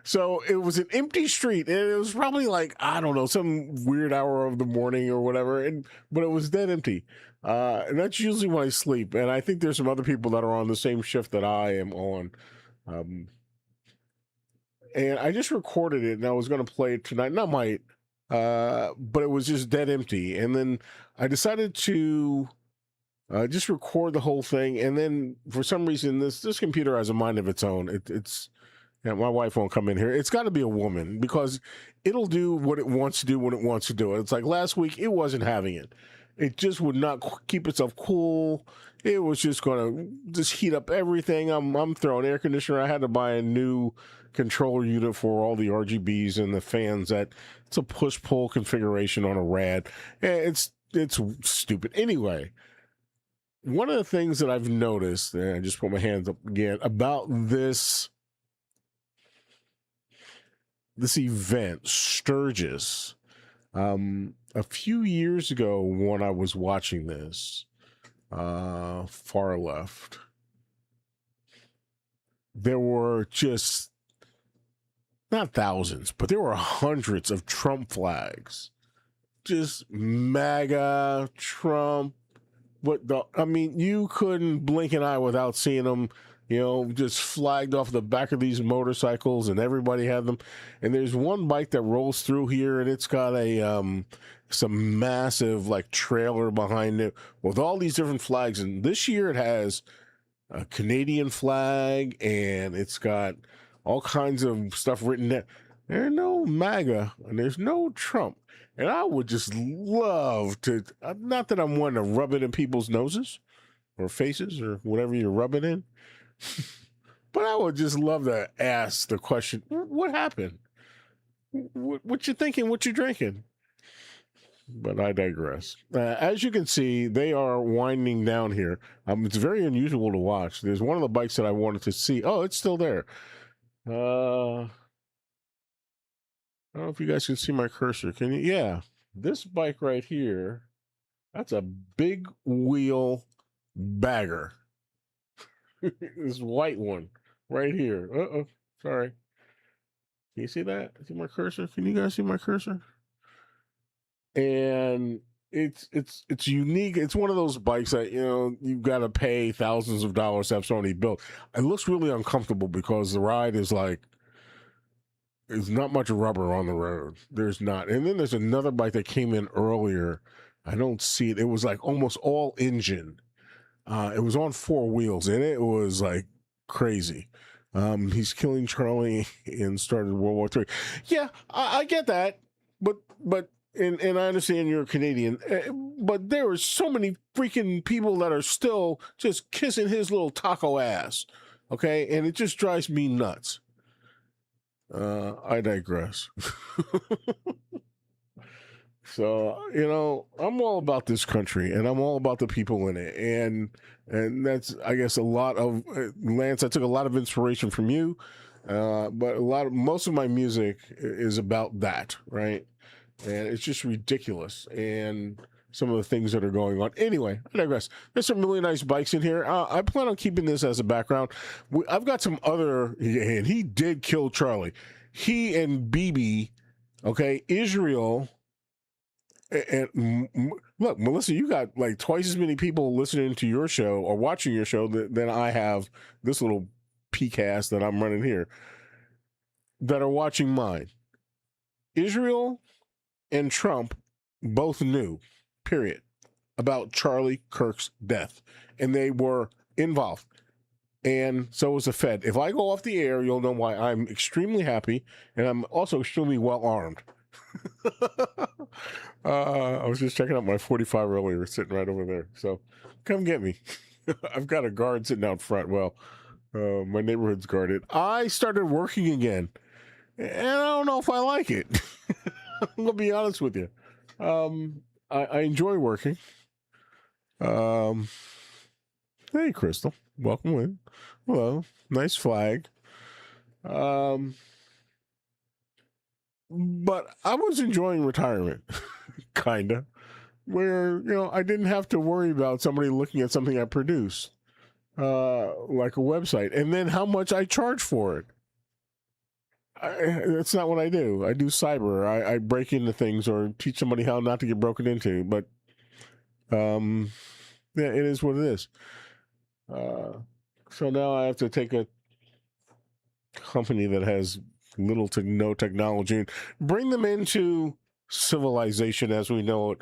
so it was an empty street, and it was probably like, I don't know, some weird hour of the morning or whatever, but it was dead empty. And that's usually when I sleep, and I think there's some other people that are on the same shift that I am on. And I just recorded it, and I was going to play it tonight. Not might, but it was just dead empty. And then I decided to just record the whole thing, and then for some reason this computer has a mind of its own. It's my wife won't come in here. It's got to be a woman because it'll do what it wants to do when it wants to do it. It's like last week it wasn't having it. It just would not keep itself cool. It was just going to just heat up everything. I'm throwing air conditioner. I had to buy a new controller unit for all the RGBs and the fans. It's a push-pull configuration on a rad. It's stupid. Anyway, one of the things that I've noticed, and I just put my hands up again, about this event, Sturgis, a few years ago when I was watching this, far left, there were just, not thousands, but there were hundreds of Trump flags. Just MAGA, Trump. You couldn't blink an eye without seeing them, just flagged off the back of these motorcycles, and everybody had them. And there's one bike that rolls through here, and it's got some massive trailer behind it with all these different flags. And this year it has a Canadian flag, and it's got all kinds of stuff written there. There's no MAGA, and there's no Trump. And I would just love to, not that I'm wanting to rub it in people's noses or faces or whatever you rub it in, but I would just love to ask the question, what happened? What you thinking? What you drinking? but I digress. As you can see, they are winding down here. It's very unusual to watch. There's one of the bikes that I wanted to see. Oh, it's still there. I don't know if you guys can see my cursor. Can you? Yeah, this bike right here, that's a big wheel bagger. This white one right here. Uh-oh, sorry. Can you see that? See my cursor? Can you guys see my cursor? And it's unique. It's one of those bikes that, you know, you've got to pay thousands of dollars to have somebody built. It looks really uncomfortable because the ride is like, there's not much rubber on the road. There's not. And then there's another bike that came in earlier. I don't see it. It was like almost all engine. It was on 4 wheels, and it was like crazy. He's killing Charlie and started World War III. Yeah, I get that, but and I understand you're a Canadian, but there are so many freaking people that are still just kissing his little taco ass, okay? And it just drives me nuts. I digress. So, you know, I'm all about this country, and I'm all about the people in it, and that's, I guess, a lot of Lance. I took a lot of inspiration from you, but most of my music is about that, right? And it's just ridiculous, and some of the things that are going on. Anyway, I digress. There's some really nice bikes in here. I plan on keeping this as a background. I've got some other, and he did kill Charlie. He and BB, okay, Israel. And look, Melissa, you got like twice as many people listening to your show or watching your show than I have this little PCast that I'm running here that are watching mine. Israel and Trump both knew, period, about Charlie Kirk's death, and they were involved. And so was the Fed. If I go off the air, you'll know why. I'm extremely happy, and I'm also extremely well armed. I was just checking out my 45 earlier, sitting right over there. So come get me. I've got a guard sitting out front. Well, my neighborhood's guarded. I started working again, and I don't know if I like it. I'm gonna be honest with you. I enjoy working. Hey, Crystal, welcome in. Hello, nice flag. But I was enjoying retirement, kinda, where, you know, I didn't have to worry about somebody looking at something I produce, like a website, and then how much I charge for it. That's not what I do. I do cyber. I break into things or teach somebody how not to get broken into. But yeah, it is what it is. So now I have to take a company that has little to no technology and bring them into civilization as we know it,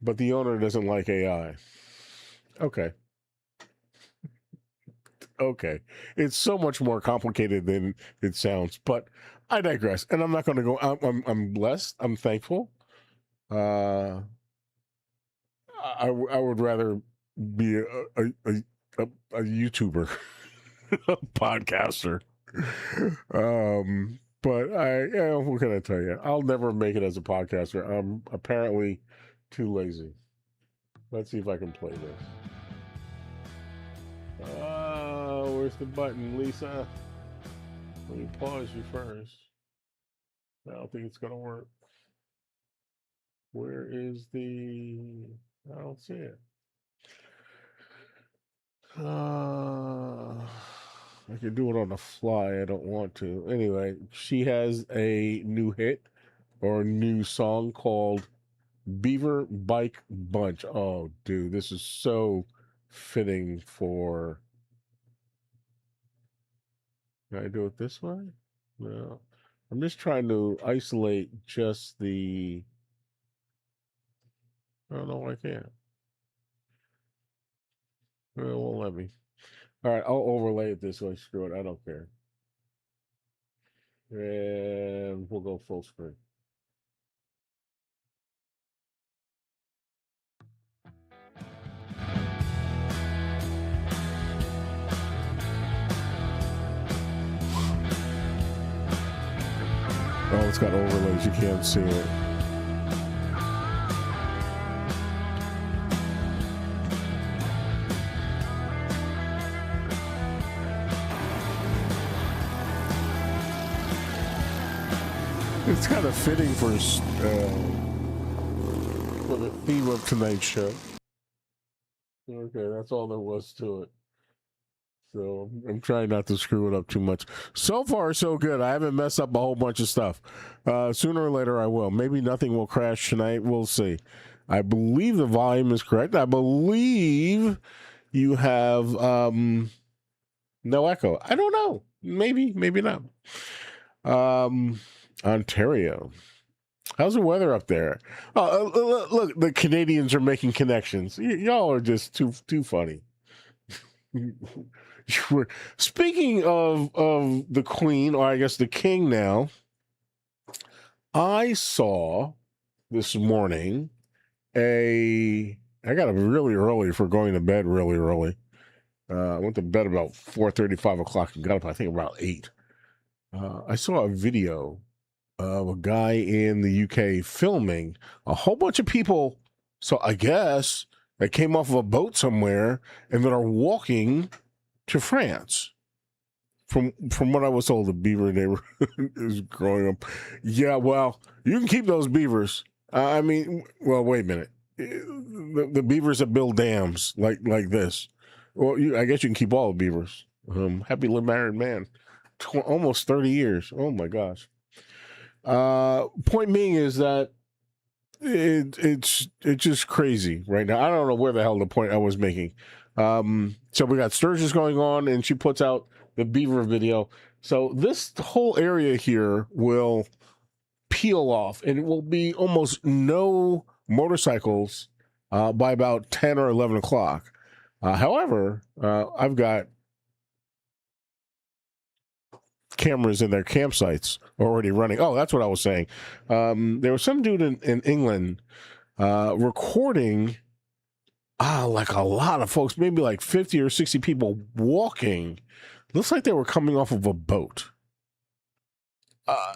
but the owner doesn't like AI. Okay, it's so much more complicated than it sounds, but I digress, and I'm not going to go. I'm blessed, I'm thankful. I would rather be a YouTuber, a podcaster. But what can I tell you? I'll never make it as a podcaster. I'm apparently too lazy. Let's see if I can play this. Where's the button, Lisa? Let me pause you first. I don't think it's gonna work. Where is the... I don't see it. I can do it on the fly. I don't want to. Anyway, she has a new hit or a new song called Beaver Bike Bunch. Oh, dude, this is so fitting for... Can I do it this way? No. I'm just trying to isolate just the... I don't know why I can't. It won't let me. All right, I'll overlay it this way. Screw it. I don't care. And we'll go full screen. Oh, it's got overlays. You can't see it. It's kind of fitting for the theme of tonight's show. Okay, that's all there was to it. So I'm trying not to screw it up too much. So far, so good. I haven't messed up a whole bunch of stuff. Sooner or later, I will. Maybe nothing will crash tonight. We'll see. I believe the volume is correct. I believe you have no echo. I don't know. Maybe, maybe not. Ontario. How's the weather up there? Oh, look, the Canadians are making connections. Y'all are just too funny. Speaking of the Queen, or I guess the King now, I saw this morning I got up really early for going to bed really early. I went to bed about 4:30, 5 o'clock and got up, I think, about 8. I saw a video of a guy in the UK filming a whole bunch of people. So I guess they came off of a boat somewhere and that are walking to France. From what I was told, the beaver neighborhood is growing up. Yeah, well, you can keep those beavers. I mean, well, wait a minute. The beavers that build dams like this. Well, I guess you can keep all the beavers. Happily married man. Almost 30 years. Oh, my gosh. Point being is that it's just crazy right now. I don't know where the hell the point I was making. So we got Sturgis going on, and she puts out the beaver video. So this whole area here will peel off, and it will be almost no motorcycles by about 10 or 11 o'clock. However, I've got cameras in their campsites already running. Oh, that's what I was saying. There was some dude in England recording like a lot of folks, maybe like 50 or 60 people walking. Looks like they were coming off of a boat.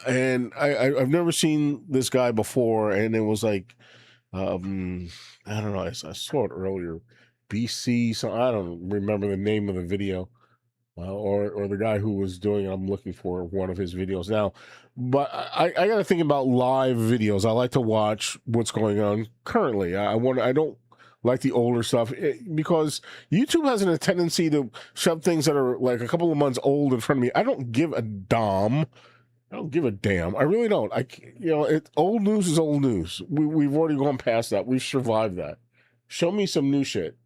And I've never seen this guy before, and it was like, I don't know, I saw it earlier. BC, so I don't remember the name of the video. Or the guy who was doing it. I'm looking for one of his videos now. But I got to think about live videos. I like to watch what's going on currently. I don't like the older stuff because YouTube has a tendency to shove things that are like a couple of months old in front of me. I don't give a damn. I don't give a damn. I really don't. Old news is old news. We've already gone past that. We've survived that. Show me some new shit.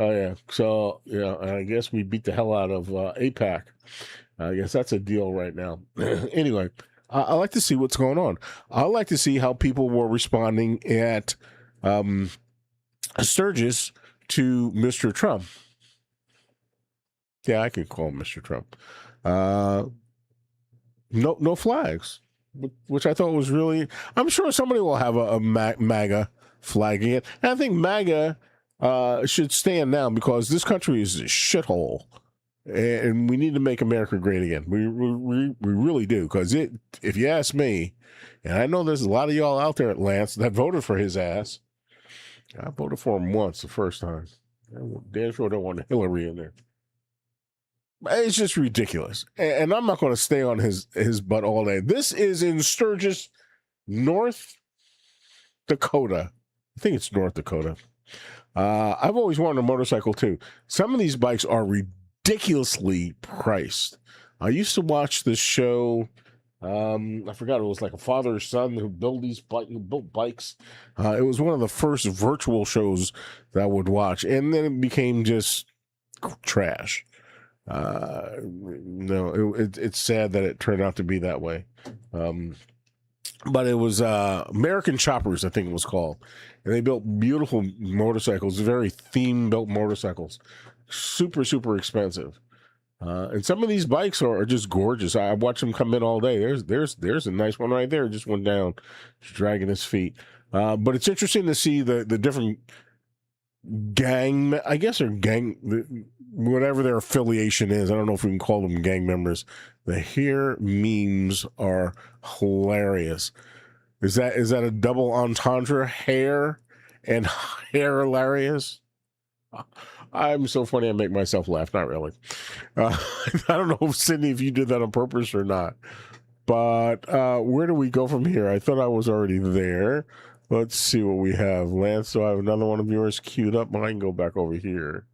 Oh, yeah. So, yeah, I guess we beat the hell out of APAC. I guess that's a deal right now. Anyway, I like to see what's going on. I like to see how people were responding at Sturgis to Mr. Trump. Yeah, I could call him Mr. Trump. No flags, which I thought was really... I'm sure somebody will have a MAGA flagging it. And I think MAGA... should stand down because this country is a shithole, and we need to make America great again. We really do, because if you ask me, and I know there's a lot of y'all out there at Lance that voted for his ass. I voted for him once, the first time. I damn sure don't want Hillary in there. It's just ridiculous, and I'm not going to stay on his butt all day. This is in Sturgis, North Dakota. I think it's North Dakota. I've always wanted a motorcycle too. Some of these bikes are ridiculously priced. I used to watch this show. I forgot, it was like a father or son who built bikes. It was one of the first virtual shows that I would watch, and then it became just trash. No, it's sad that it turned out to be that way. But it was American Choppers, I think it was called. And they built beautiful motorcycles, very theme-built motorcycles. Super, super expensive. And some of these bikes are just gorgeous. I watch them come in all day. There's a nice one right there. Just went down, just dragging his feet. But it's interesting to see the different gang, I guess, or gang, whatever their affiliation is. I don't know if we can call them gang members. The hair memes are hilarious. Is that a double entendre? Hair and hair hilarious? I'm so funny. I make myself laugh. Not really. I don't know, Sydney, if you did that on purpose or not. But where do we go from here? I thought I was already there. Let's see what we have. Lance, so I have another one of yours queued up. I can go back over here.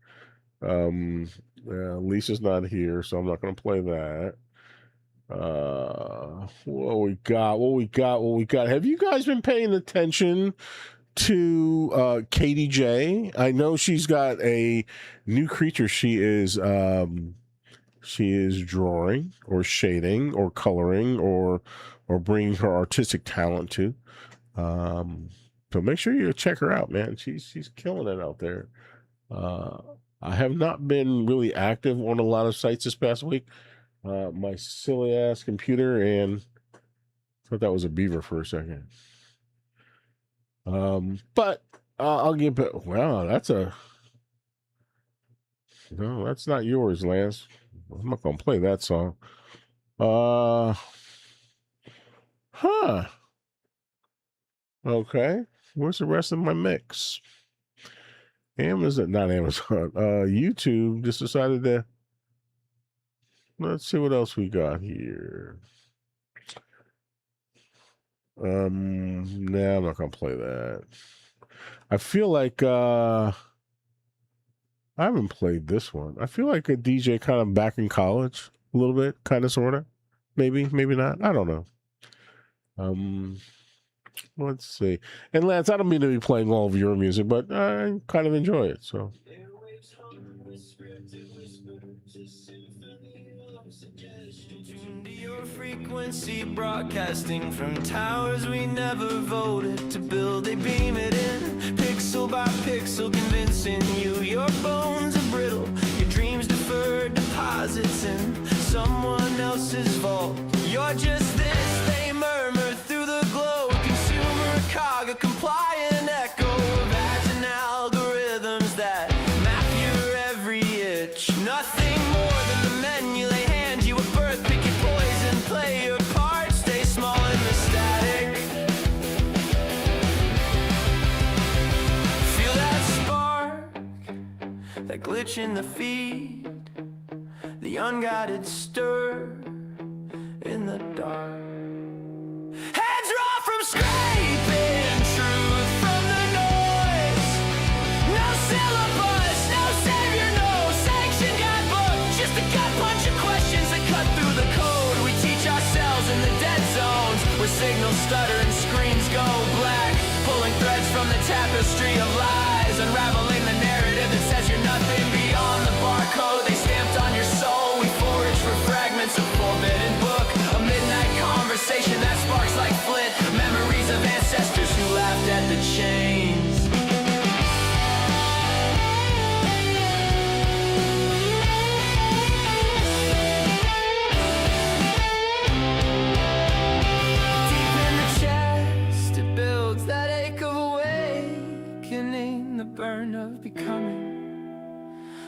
Lisa's not here, so I'm not going to play that. What we got? Have you guys been paying attention to Katie J? I know she's got a new creature she is drawing or shading or coloring or bringing her artistic talent to. So make sure you check her out, man. She's killing it out there. I have not been really active on a lot of sites this past week. My silly ass computer, and thought that was a beaver for a second. But I'll give it. Wow, no, that's not yours, Lance. I'm not gonna play that song. Okay. Where's the rest of my mix? Amazon, not Amazon. YouTube just decided to. Let's see what else we got here. Nah, I'm not gonna play that. I feel like I haven't played this one. I feel like a DJ kind of back in college a little bit, kind of, sort of. Maybe not. I don't know. Let's see. And Lance, I don't mean to be playing all of your music, but I kind of enjoy it. So. Tuned to your frequency, broadcasting from towers we never voted to build. They beam it in, pixel by pixel, convincing you your bones are brittle, your dreams deferred, deposits in someone else's vault. You're just this, they murmur through the glow. Consumer cog, a compliant echo of ads and algorithms that map your every itch. Nothing more than the menu they hand you at birth. Pick your poison, play your part, stay small in the static. Feel that spark, that glitch in the feed, the unguided stir in the dark. Heads raw from scraping truth from the noise. No syllabus, no savior, no sanction guidebook. Just a gut punch of questions that cut through the code. We teach ourselves in the dead zones, where signals stutter and screens go black. Pulling threads from the tapestry of lies, unraveling the narrative that says you're nothing beyond the barcode they stamped on your soul. We forage for fragments of forbidden book, a midnight conversation that sparks like flint. Memories of ancestors who laughed at the chains. Deep in the chest, it builds that ache of awakening, the burn of becoming.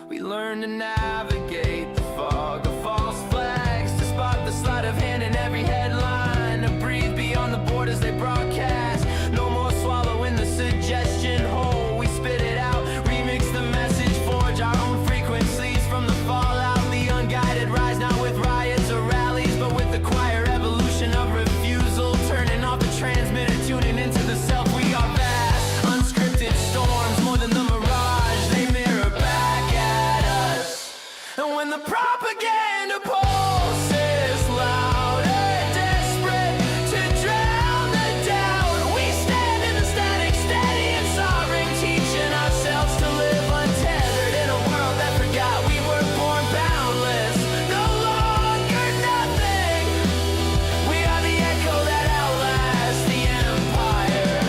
We learn to navigate the fog of false flags, to spot the sleight of hand in every headline, to breathe beyond the borders they broadcast. No more swallowing the suggestion whole, we spit it out, remix the message, forge our own frequencies from the fallout. The unguided rise, not with riots or rallies, but with the quiet revolution of refusal, turning off the transmitter, tuning into the self. We are vast, unscripted storms, more than the mirage they mirror back at us. And when the propaganda pulses louder, desperate to drown the doubt, we stand in the static, steady and sovereign, teaching ourselves to live untethered in a world that forgot we were born boundless, no longer nothing. We are the echo that outlasts the empire.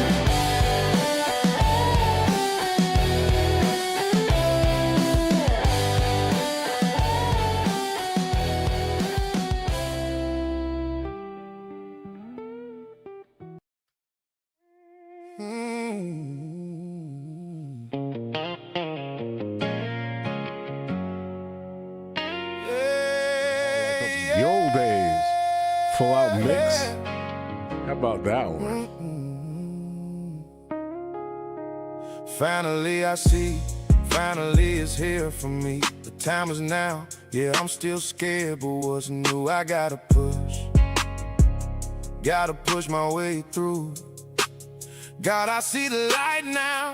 The old days. Full out mix. How about that one? Finally I see finally is here for me. The time is now. Yeah, I'm still scared, but what's new? I gotta push my way through. God, I see the light now.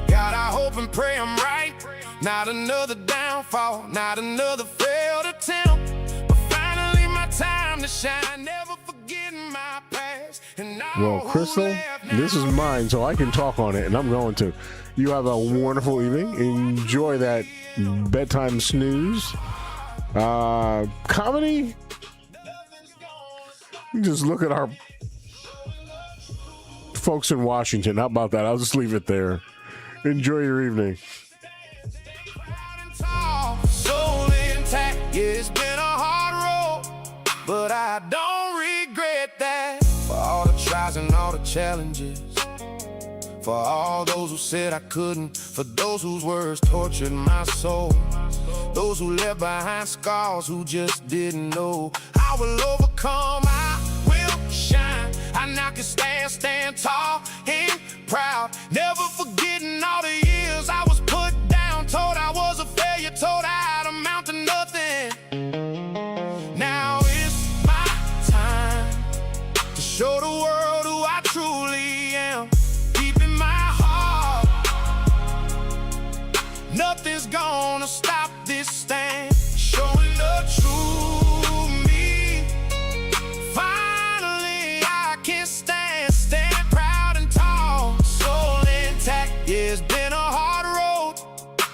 God, I hope and pray I'm right. Not another downfall, not another failed attempt, but finally my time to shine. Never forgetting my past. And Well, Crystal, this is mine, so I can talk on it, and I'm going to. You have a wonderful evening. Enjoy that bedtime snooze. Comedy? You just look at our folks in Washington. How about that? I'll just leave it there. Enjoy your evening. Soul intact, yeah, it's been a hard road, but I don't regret that. For all the trials and all the challenges, for all those who said I couldn't, for those whose words tortured my soul, those who left behind scars, who just didn't know. I will overcome, I will shine. I now can stand tall and proud, never forgetting all the years I was put down, told I was a failure, told I'd amount to nothing. Now it's my time to show the world who I truly am. Deep in my heart, nothing's gonna stop this stand. Showing the true me. Finally I can stand proud and tall. Soul intact, yeah, it's been a hard road,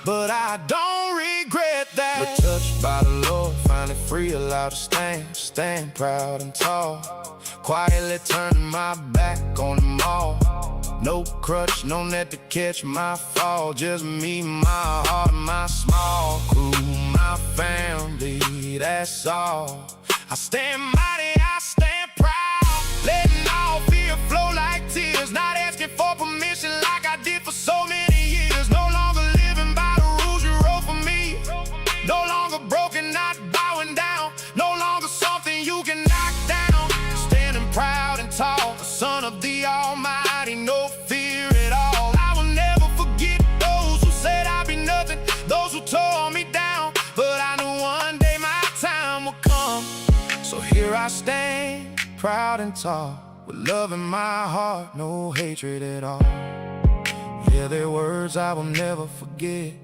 but I don't regret that. But touched by the Lord, finally free, allowed to stand proud and tall. Quietly turning my back on them all. No crutch, no net to catch my fall. Just me, my heart, my small crew, my family, that's all. I stand mighty, I stand proud, letting all fear flow like tears. Not asking for permission like I did for so many years. No longer living by the rules you wrote for me. No longer broken, not bowing down. No longer something you can knock down. Standing proud and tall, the son of the Almighty, no fear at all. I will never forget those who said I'd be nothing, those who tore me down, but I knew one day my time would come. So here I stand, proud and tall, with love in my heart, no hatred at all. Yeah, they're words I will never forget.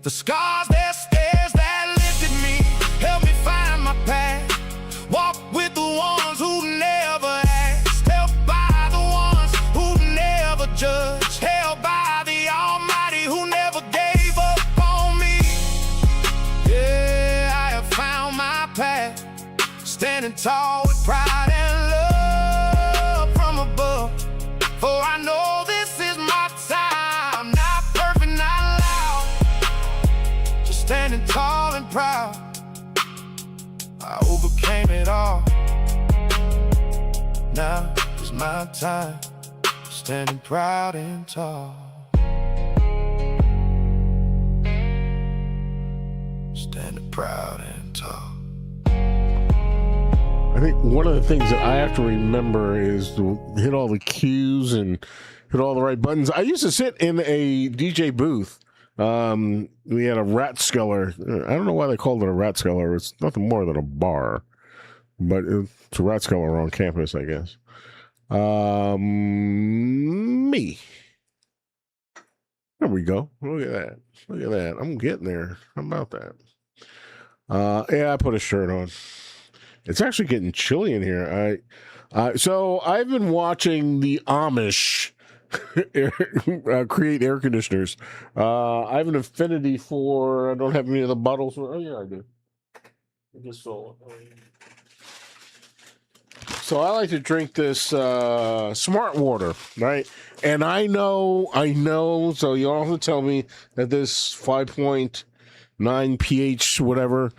The scars, they're stairs that lifted me, helped me find my path. Walk with the ones who never asked, helped by the ones who never judged, held by the Almighty who never gave up on me. Yeah, I have found my path, standing tall with pride and love from above. For I know this is my time, not perfect, not loud, just standing tall and proud. I overcame it all. Now is my time, standing proud and tall. Standing proud and tall. I think one of the things that I have to remember is to hit all the cues and hit all the right buttons. I used to sit in a DJ booth. We had a rat skeller. I don't know why they called it a rat skeller. It's nothing more than a bar, but it's a rat skeller on campus, I guess. Me. There we go. Look at that. Look at that. I'm getting there. How about that? Yeah, I put a shirt on. It's actually getting chilly in here. So I've been watching the Amish create air conditioners. I have an affinity for. I don't have any of the bottles. Oh yeah, I do. I just saw it. So I like to drink this Smart Water, right? And I know. So you also tell me that this 5.9 pH, whatever.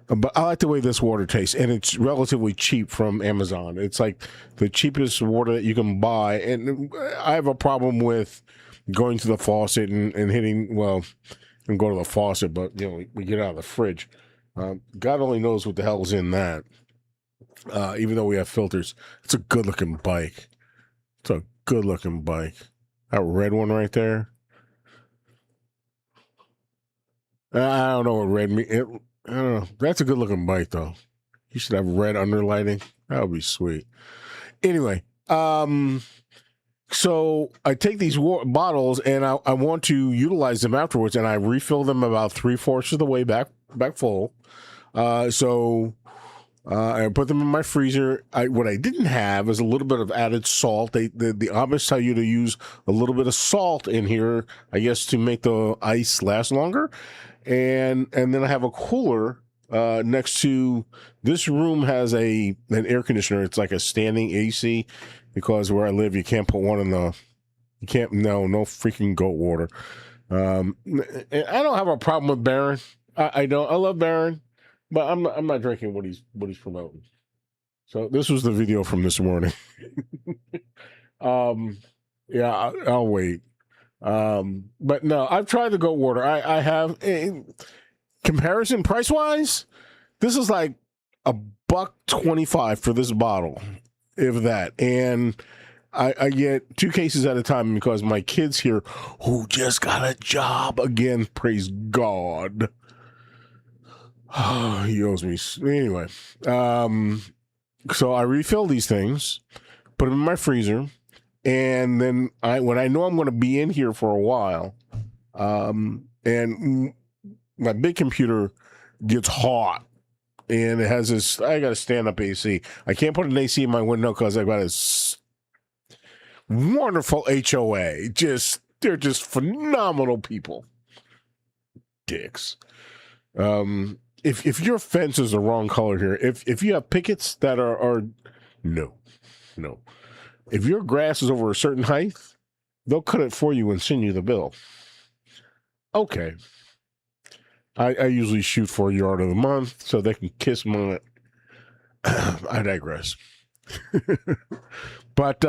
But I like the way this water tastes, and it's relatively cheap from Amazon. It's like the cheapest water that you can buy. And I have a problem with going to the faucet and hitting, well, and go to the faucet, but, you know, we get out of the fridge. God only knows what the hell's in that, even though we have filters. It's a good-looking bike. It's a good-looking bike. That red one right there. I don't know what red means. I don't know. That's a good looking bike though. You should have red underlighting. That would be sweet. Anyway, so I take these bottles and I want to utilize them afterwards, and I refill them about 3/4 of the way back full. So I put them in my freezer. What I didn't have is a little bit of added salt. The Amish tell you to use a little bit of salt in here, I guess, to make the ice last longer. And then I have a cooler next to this room has an air conditioner. It's like a standing AC because where I live, you can't put one in no freaking goat water. And I don't have a problem with Baron. I don't. I love Baron, but I'm not drinking what he's promoting. So this was the video from this morning. Yeah, I'll wait. But no, I've tried the goat water. I have comparison price wise. This is like $1.25 for this bottle, if that. And I get 2 cases at a time because my kid's here who just got a job again. Praise God. He owes me. Anyway, so I refill these things, put them in my freezer, and then when I know I'm going to be in here for a while, and my big computer gets hot, and it has this, I got a stand-up AC. I can't put an AC in my window because I've got this wonderful HOA. They're just phenomenal people. Dicks. If your fence is the wrong color here, if you have pickets that are no. If your grass is over a certain height, they'll cut it for you and send you the bill. Okay. I usually shoot for a yard of the month so they can kiss my. I digress. But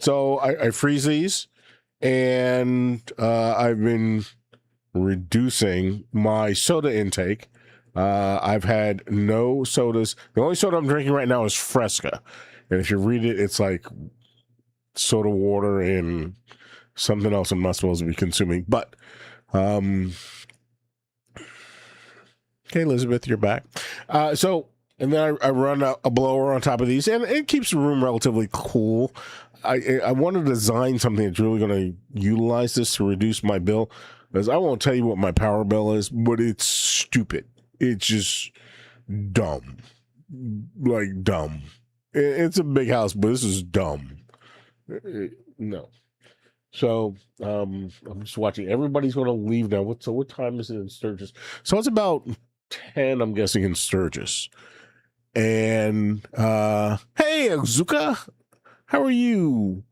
so I freeze these, and I've been reducing my soda intake. I've had no sodas. The only soda I'm drinking right now is Fresca. And if you read it, it's like soda water and something else I'm not supposed to be consuming. But, okay, Elizabeth, you're back. And then I run a blower on top of these, and it keeps the room relatively cool. I want to design something that's really going to utilize this to reduce my bill. Because I won't tell you what my power bill is, but it's stupid. It's just dumb. Like dumb. It's a big house, but this is dumb. No. So I'm just watching. Everybody's going to leave now. What time is it in Sturgis? So it's about 10, I'm guessing, in Sturgis. And hey, Azuka, how are you?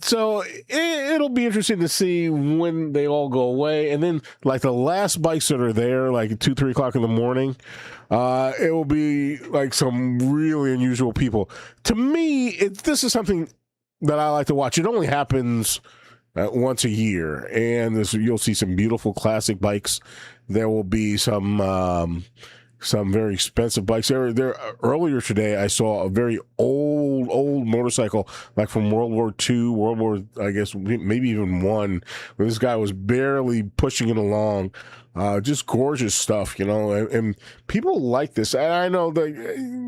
So it'll be interesting to see when they all go away. And then, like, the last bikes that are there, like 2, 3 o'clock in the morning, it will be like some really unusual people. To me, this is something that I like to watch. It only happens once a year. And you'll see some beautiful classic bikes. There will be some very expensive bikes. There earlier today, I saw a very old motorcycle, like from World War II, I guess, maybe even one, where this guy was barely pushing it along. Just gorgeous stuff, and people like this. And I know that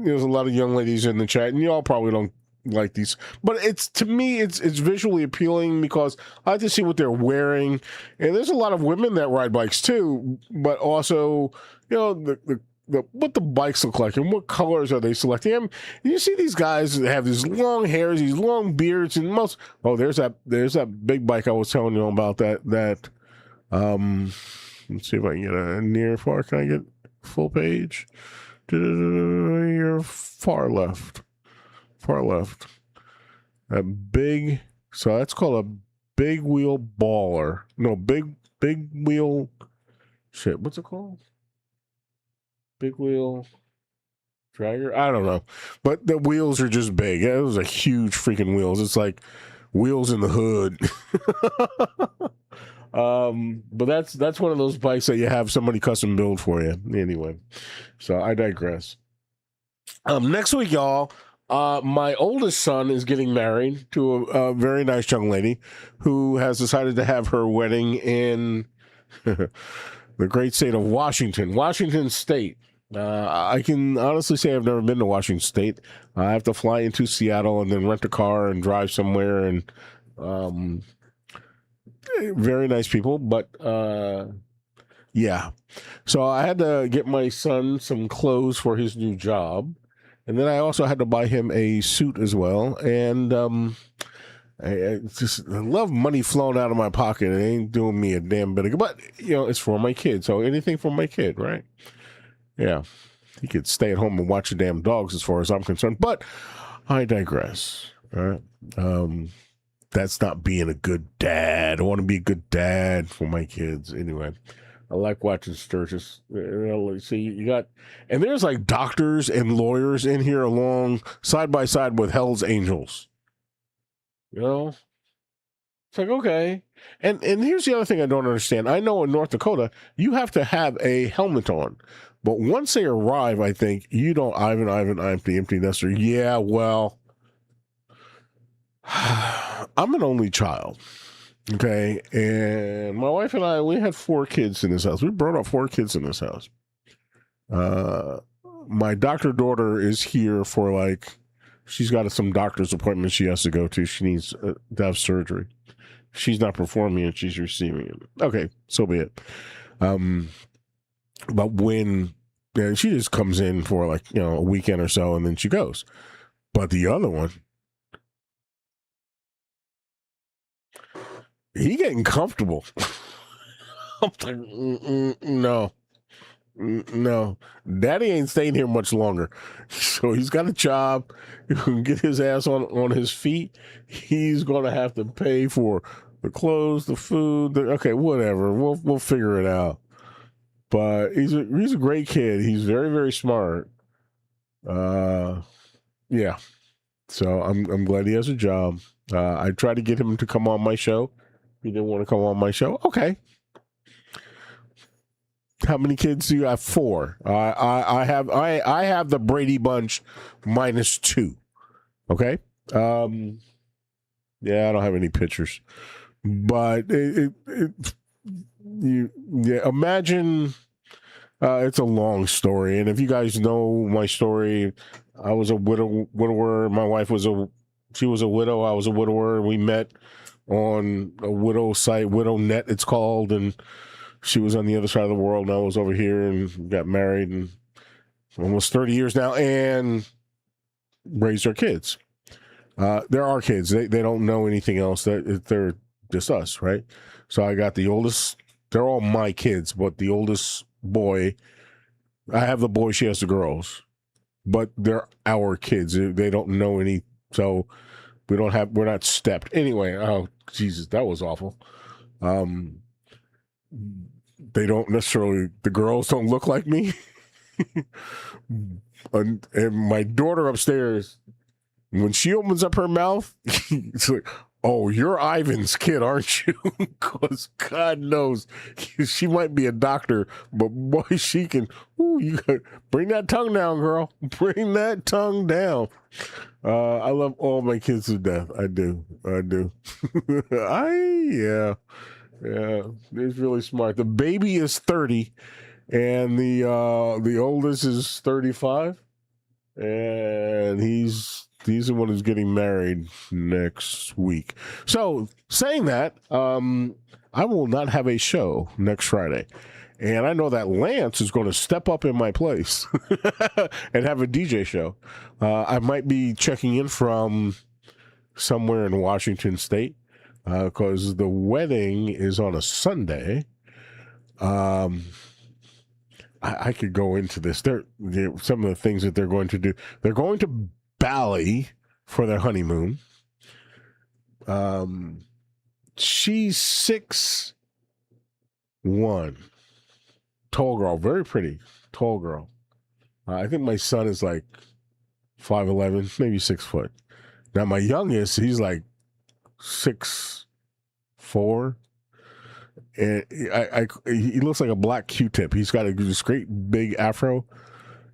there's a lot of young ladies in the chat, and y'all probably don't like these, but to me, it's visually appealing because I like to see what they're wearing. And there's a lot of women that ride bikes too, but also, what the bikes look like and what colors are they selecting. And you see these guys that have these long hairs, these long beards, and there's that big bike I was telling you about that let's see if I can get a near far. Can I get full page? You're far left. A big, so that's called a big wheel baller. No, big wheel, shit, what's it called? Big wheel dragger? I don't know. But the wheels are just big. Those are huge freaking wheels. It's like wheels in the hood. But that's one of those bikes that you have somebody custom build for you. Anyway, so I digress. Next week, y'all, my oldest son is getting married to a very nice young lady who has decided to have her wedding in the great state of Washington State. I can honestly say I've never been to Washington State. I have to fly into Seattle and then rent a car and drive somewhere. And very nice people, but yeah. So I had to get my son some clothes for his new job, and then I also had to buy him a suit as well. And I love money flowing out of my pocket. It ain't doing me a damn bit of good, but it's for my kid. So anything for my kid, right? Yeah, he could stay at home and watch the damn dogs, as far as I'm concerned. But I digress. All right. That's not being a good dad. I want to be a good dad for my kids. Anyway, I like watching Sturgis. See, you got, and there's like doctors and lawyers in here along side by side with Hell's Angels. It's like, okay. And here's the other thing I don't understand. I know in North Dakota, you have to have a helmet on. But once they arrive, I think, you don't, I'm the empty nester. Yeah, well, I'm an only child. Okay. And my wife and I, we had 4 kids in this house. We brought up 4 kids in this house. My doctor daughter is here for she's got some doctor's appointment she has to go to. She needs to have surgery. She's not performing it. She's receiving it. Okay. So be it. But when she just comes in for a weekend or so and then she goes. But the other one, he getting comfortable. I'm like, no, daddy ain't staying here much longer. So he's got a job. He can get his ass on his feet. He's going to have to pay for the clothes, the food. Okay, whatever. We'll figure it out. But he's a great kid. He's very, very smart. Yeah. So I'm glad he has a job. I tried to get him to come on my show. He didn't want to come on my show. Okay. How many kids do you have? 4. I have the Brady Bunch -2. Okay. Yeah, I don't have any pictures, but imagine. It's a long story, and if you guys know my story, I was a widower. My wife was she was a widow. I was a widower. We met on a widow site, WidowNet it's called, and she was on the other side of the world, and I was over here, and got married, and almost 30 years now, and raised our kids. They're our kids. They don't know anything else. They're just us, right? So I got the oldest. They're all my kids, but the oldest boy, I have the boy, she has the girls, but they're our kids. They don't know any, so we're not stepped. Anyway, oh, Jesus, that was awful. They don't necessarily, the girls don't look like me. and my daughter upstairs, when she opens up her mouth, it's like, oh, you're Ivan's kid, aren't you? Because God knows she might be a doctor, but boy, she can. Ooh, you got bring that tongue down, girl. Bring that tongue down. I love all my kids to death. I do. Yeah. He's really smart. The baby is 30, and the oldest is 35, and he's the one who's getting married next week. So, saying that, I will not have a show next Friday. And I know that Lance is going to step up in my place and have a DJ show. I might be checking in from somewhere in Washington State because the wedding is on a Sunday. I could go into this. Some of the things that they're going to do. They're going to Bali for their honeymoon. She's 6'1", tall girl, very pretty, tall girl. I think my son is 5'11", maybe 6 foot. Now my youngest, he's 6'4", and he looks like a black Q-tip. He's got this great big afro,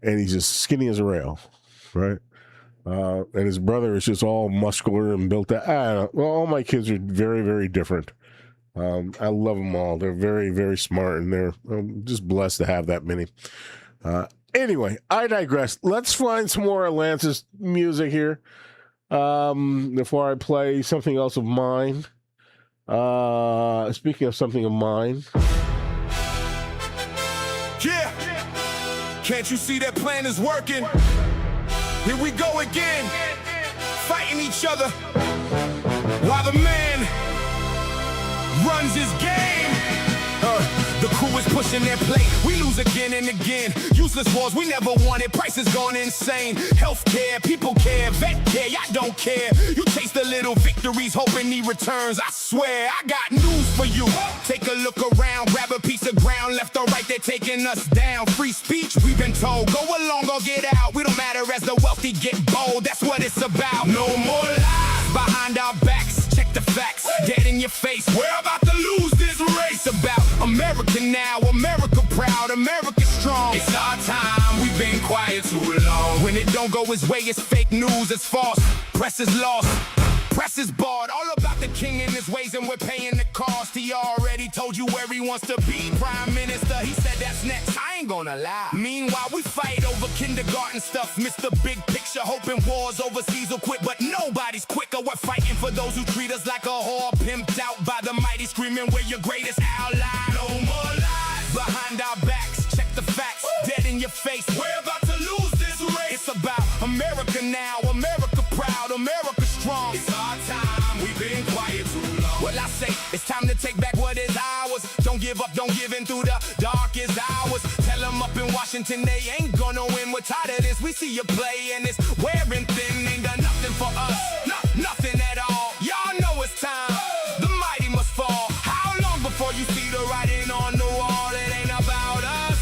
and he's just skinny as a rail, right? And his brother is just all muscular and built out. Well, all my kids are very, very different. I love them all. They're very, very smart, and they're I'm just blessed to have that many. Anyway, I digress. Let's find some more Atlantis music here before I play something else of mine. Speaking of something of mine. Yeah, can't you see that plan is working? Here we go again, fighting each other while the man runs his game. The crew is pushing their plate, we lose again and again. Useless wars, we never wanted, prices gone insane. Healthcare, people care, vet care, I don't care. You chase the little victories, hoping he returns. I swear, I got news for you. Take a look around, grab a piece of ground. Left or right, they're taking us down. Free speech, we've been told, go along or get out. We don't matter as the wealthy get bold, that's what it's about. No more lies behind our backs, check the facts, dead in your face. We're about to lose this race. About America now, America proud, America strong. It's our time, we've been quiet too long. When it don't go his way, it's fake news, it's false. Press is lost, press is barred. All about the king and his ways, and we're paying the cost. He already told you where he wants to be. Prime Minister, he said that's next, I ain't gonna lie. Meanwhile, we fight over kindergarten stuff. Mr. Big Picture, hoping wars overseas will quit. But nobody's quicker, we're fighting for those who treat us like a whore. Pimped out by the mighty, screaming we're your greatest ally. No more lies behind our backs, check the facts, dead in your face. We're about to lose this race. It's about America now, America proud, America strong. It's our time, we've been quiet too long. Well, I say, it's time to take back what is ours. Don't give up, don't give in through the darkest hours. Tell them up in Washington they ain't gonna win. We're tired of this, we see you play and it's wearing thin. Ain't done nothing for us, nothing at all. Y'all know it's time, the mighty must fall. How long before you see the writing on the wall? It ain't about us,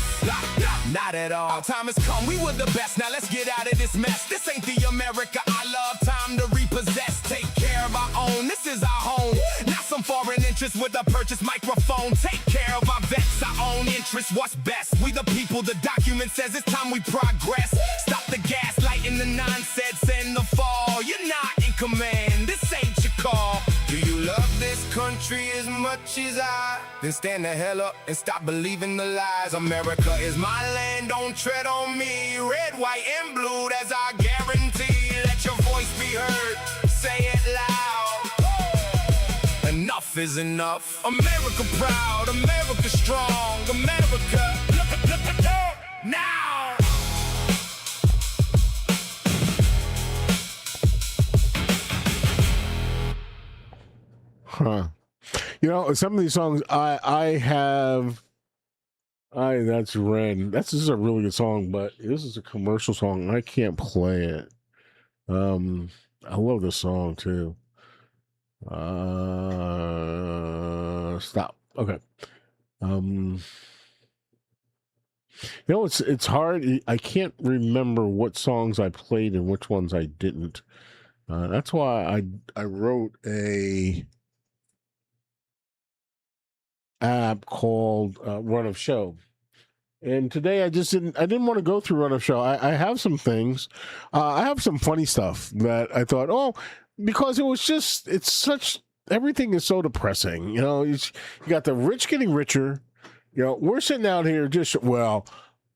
not at all. Our time has come, we were the best, now let's get out of this mess. This ain't the America I love, time to repossess. Take care of our own, this is our home. Not some foreign interest with a purchase microphone. Take care of our vets, our own interests, what's best. We the people, the document says it's time we progress. Stop the gaslighting, the nonsense and the fall. You're not in command, this ain't your call. Do you love this country as much as I? Then stand the hell up and stop believing the lies. America is my land, don't tread on me. Red, white, and blue, that's our guarantee. Let your voice be heard, say it loud. Enough is enough. America proud, America strong, America now. Huh. You know, some of these songs that's Ren. This is a really good song, but this is a commercial song and I can't play it. I love this song too. Stop. Okay. You know, it's hard. I can't remember what songs I played and which ones I didn't. That's why I wrote a app called Run of Show. And today I didn't want to go through Run of Show. I have some things. I have some funny stuff that I thought, because everything is so depressing. You know, you got the rich getting richer. You know, we're sitting out here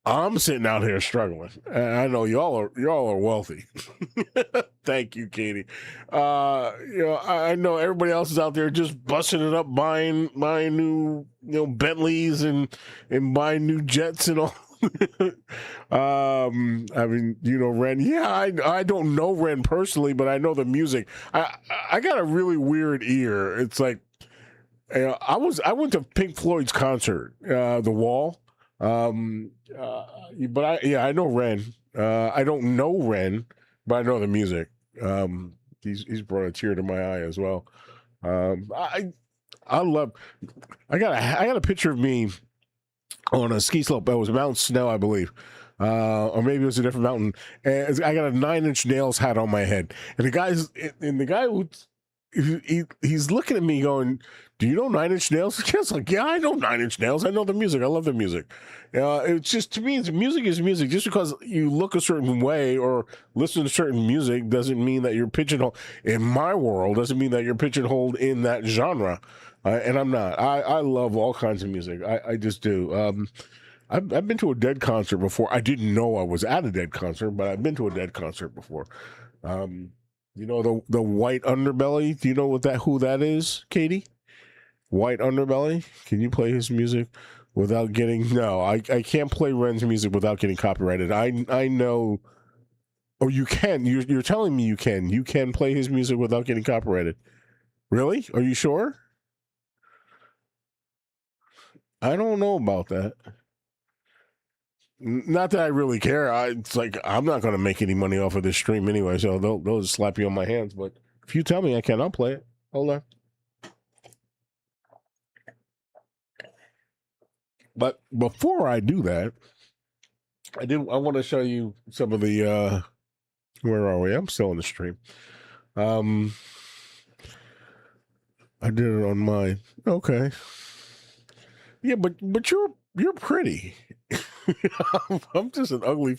I'm sitting out here struggling. I know y'all are wealthy. Thank you, Katie. I know everybody else is out there just busting it up, buying new, Bentleys and buying new jets and all. I mean, Ren. Yeah, I don't know Ren personally, but I know the music. I got a really weird ear. It's like, I went to Pink Floyd's concert, The Wall. But I know Ren. I don't know Ren, but I know the music. He's brought a tear to my eye as well. I got a picture of me on a ski slope. It was Mount Snow, I believe. Or maybe it was a different mountain. And I got a 9 Inch Nails hat on my head. And the guy he's looking at me going, "Do you know Nine Inch Nails?" It's like, yeah, I know Nine Inch Nails. I know the music. I love the music. It's just, to me, music is music. Just because you look a certain way or listen to certain music doesn't mean that you're pigeonholed. In my world, doesn't mean that you're pigeonholed in that genre. And I'm not. I love all kinds of music. I just do. I've been to a Dead concert before. I didn't know I was at a Dead concert, but I've been to a Dead concert before. You know the White Underbelly? Do you know who that is, Katie? White Underbelly? Can you play his music without getting? No, I can't play Ren's music without getting copyrighted. I know. Oh, you can. You're telling me you can. You can play his music without getting copyrighted. Really? Are you sure? I don't know about that. Not that I really care. It's like I'm not going to make any money off of this stream anyway, so they'll just slap you on my hands. But if you tell me I can, I'll play it. Hold on. But before I do that, I want to show you some of the. Where are we? I'm still on the stream. I did it on mine. Okay. Yeah, but you're pretty. I'm just an ugly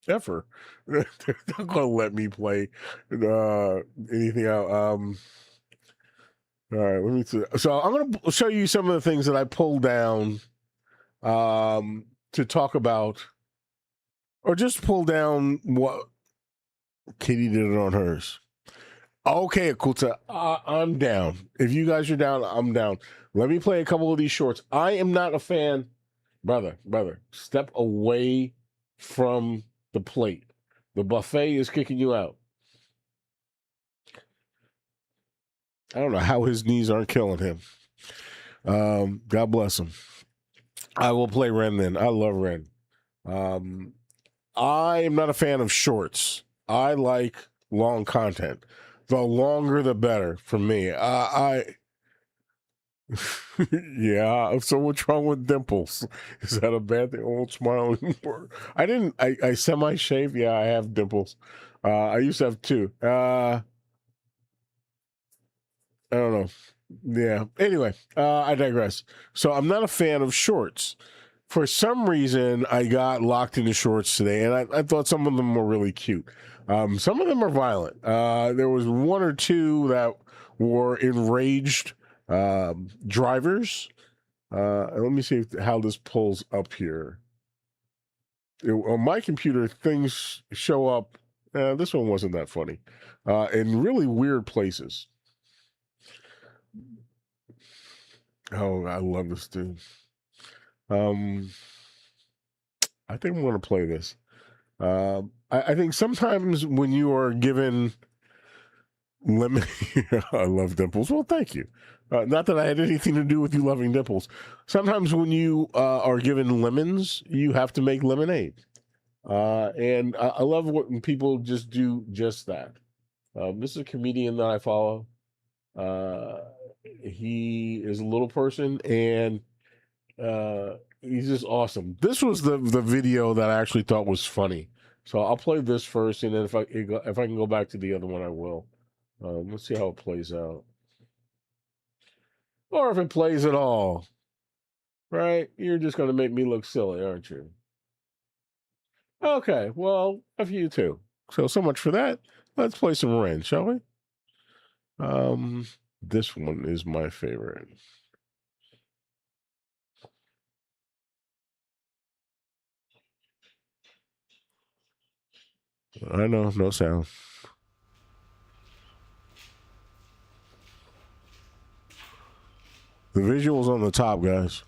effer. They're not gonna let me play anything out. All right, let me see. So I'm gonna show you some of the things that I pulled down to talk about, or just pull down what Kitty did it on hers. Okay, Akuta, I'm down. If you guys are down, I'm down. Let me play a couple of these shorts. I am not a fan. Brother, step away from the plate. The buffet is kicking you out. I don't know how his knees aren't killing him. God bless him. I will play Ren then. I love Ren. I am not a fan of shorts. I like long content. The longer, the better for me. Yeah. So what's wrong with dimples? Is that a bad thing? I won't smile anymore. I semi-shave. Yeah, I have dimples. I used to have two. I don't know. Yeah. Anyway, I digress. So I'm not a fan of shorts. For some reason, I got locked into shorts today, and I thought some of them were really cute. Some of them are violent. There was one or two that were enraged drivers. Let me see how this pulls up here. On my computer, things show up. This one wasn't that funny. In really weird places. Oh, I love this dude. I think I'm going to play this. I think sometimes when you are given lemon, I love dimples. Well, thank you. Not that I had anything to do with you loving dimples. Sometimes when you are given lemons, you have to make lemonade. And I love when people just do just that. This is a comedian that I follow. He is a little person, and he's just awesome. This was the video that I actually thought was funny. So I'll play this first, and then if I can go back to the other one, I will. Let's see how it plays out. Or if it plays at all. Right? You're just going to make me look silly, aren't you? Okay, well, F you too. So much for that. Let's play some Ren, shall we? This one is my favorite. I know, no sound. The visuals on the top, guys.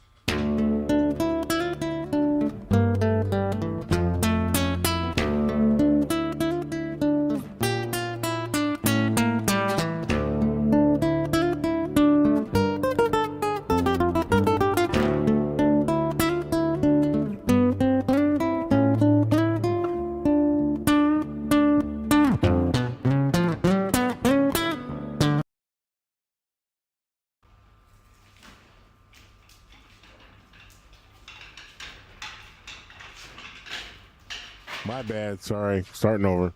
My bad. Sorry. Starting over.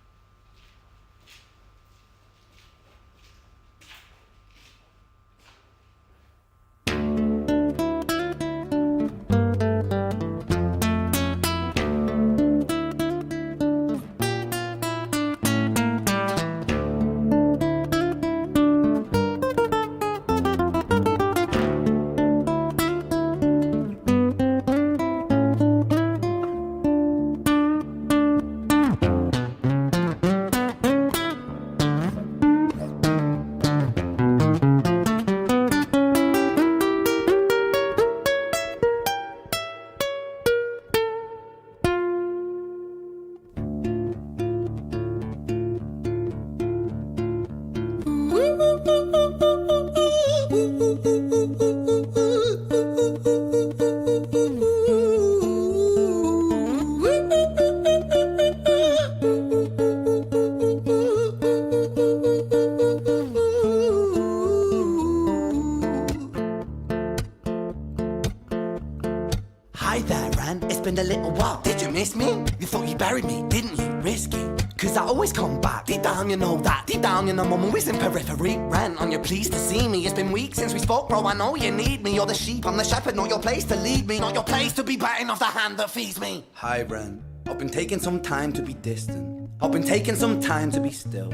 Hi there, Ran. It's been a little while. Did you miss me? You thought you buried me, didn't you? Risky. Cause I always come back. Deep down you know that. Deep down you know I'm always in periphery. Ran on your pleased to see me. It's been weeks since we spoke, bro. I know you need me. You're the sheep, I'm the shepherd. Not your place to lead me. Not your place to be biting off the hand that feeds me. Hi, Ran. I've been taking some time to be distant. I've been taking some time to be still.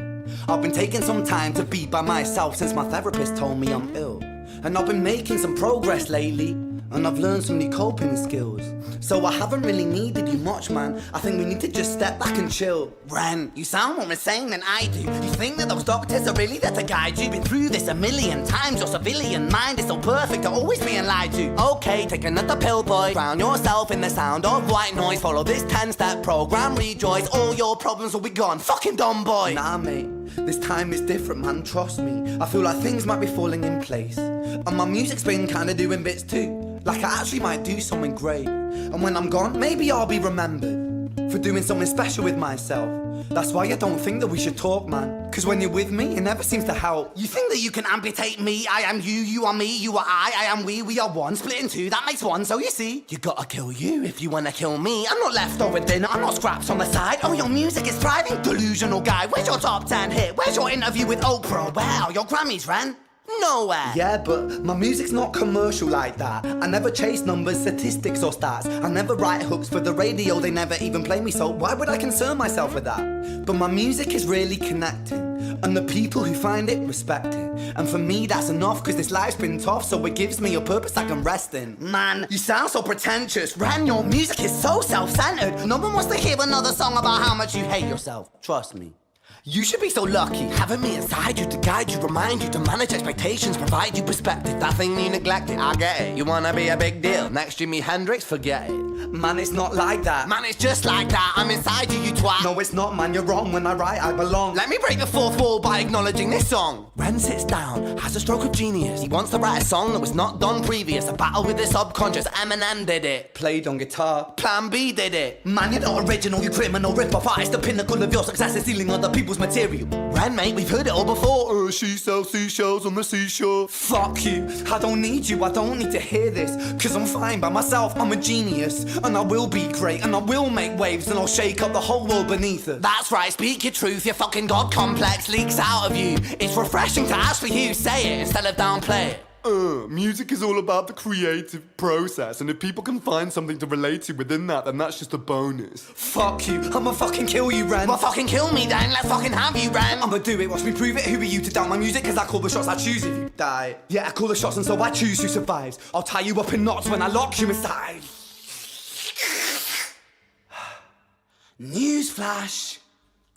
I've been taking some time to be by myself since my therapist told me I'm ill. And I've been making some progress lately. And I've learned some new coping skills. So I haven't really needed you much, man. I think we need to just step back and chill. Ren, you sound more insane than I do. You think that those doctors are really there to guide you? Been through this a million times. Your civilian mind is so perfect to always being lied to. Okay, take another pill, boy. Drown yourself in the sound of white noise. Follow this 10-step program, rejoice. All your problems will be gone. Fucking dumb boy. Nah, mate. This time is different, man. Trust me. I feel like things might be falling in place. And my music's been kinda doing bits too. Like I actually might do something great. And when I'm gone, maybe I'll be remembered for doing something special with myself. That's why I don't think that we should talk, man. Cause when you're with me, it never seems to help. You think that you can amputate me? I am you, you are me, you are I am we are one. Split in two, that makes one, so you see. You gotta kill you if you wanna kill me. I'm not leftover dinner, I'm not scraps on the side. Oh, your music is thriving, delusional guy. Where's your top 10 hit? Where's your interview with Oprah? Wow, your Grammys, Ran. Nowhere. Yeah, but my music's not commercial like that. I never chase numbers, statistics or stats. I never write hooks for the radio, they never even play me, so why would I concern myself with that? But my music is really connecting, and the people who find it respect it. And for me that's enough, cause this life's been tough, so it gives me a purpose I can rest in. Man, you sound so pretentious. Ran, your music is so self-centered. No one wants to hear another song about how much you hate yourself. Trust me. You should be so lucky, having me inside you to guide you, remind you to manage expectations, provide you perspective. That thing you neglected, I get it. You wanna be a big deal, next Jimi Hendrix, forget it. Man, it's not like that. Man, it's just like that. I'm inside you, you twat. No, it's not, man, you're wrong. When I write, I belong. Let me break the fourth wall by acknowledging this song. Ren sits down, has a stroke of genius. He wants to write a song that was not done previous. A battle with the subconscious, Eminem did it. Played on guitar. Plan B did it. Man, you're not original, you criminal rip-off artist. The pinnacle of your success is stealing other people's material. Ren, mate, we've heard it all before. She sells seashells on the seashore. Fuck you, I don't need you, I don't need to hear this. Cause I'm fine by myself, I'm a genius. And I will be great, and I will make waves, and I'll shake up the whole world beneath us. That's right, speak your truth, your fucking God complex leaks out of you. It's refreshing to actually hear you say it instead of downplay it. Music is all about the creative process, and if people can find something to relate to within that, then that's just a bonus. Fuck you, I'ma fucking kill you, Ren. Well, fucking kill me then, let's fucking have you, Ren. I'ma do it, watch me prove it. Who are you to doubt my music? Cause I call the shots, I choose if you die. Yeah, I call the shots and so I choose who survives. I'll tie you up in knots when I lock you inside. Newsflash.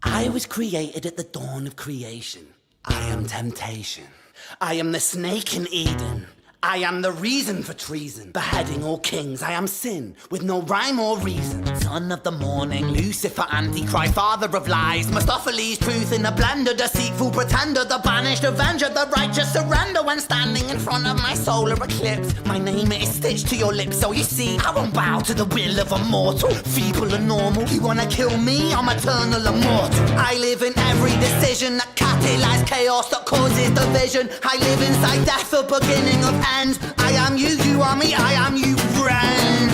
I was created at the dawn of creation. I am temptation. I am the snake in Eden. I am the reason for treason, beheading all kings. I am sin, with no rhyme or reason. Son of the morning, Lucifer, Antichrist, father of lies. Mephistophelies, truth in a blender, deceitful pretender, the banished avenger, the righteous surrender. When standing in front of my solar eclipse, my name is stitched to your lips. So you see, I won't bow to the will of a mortal, feeble and normal. You wanna kill me? I'm eternal immortal. I live in every decision that catalyzes chaos, that causes division. I live inside death, the beginning of end. I am you, you are me, I am you, friend.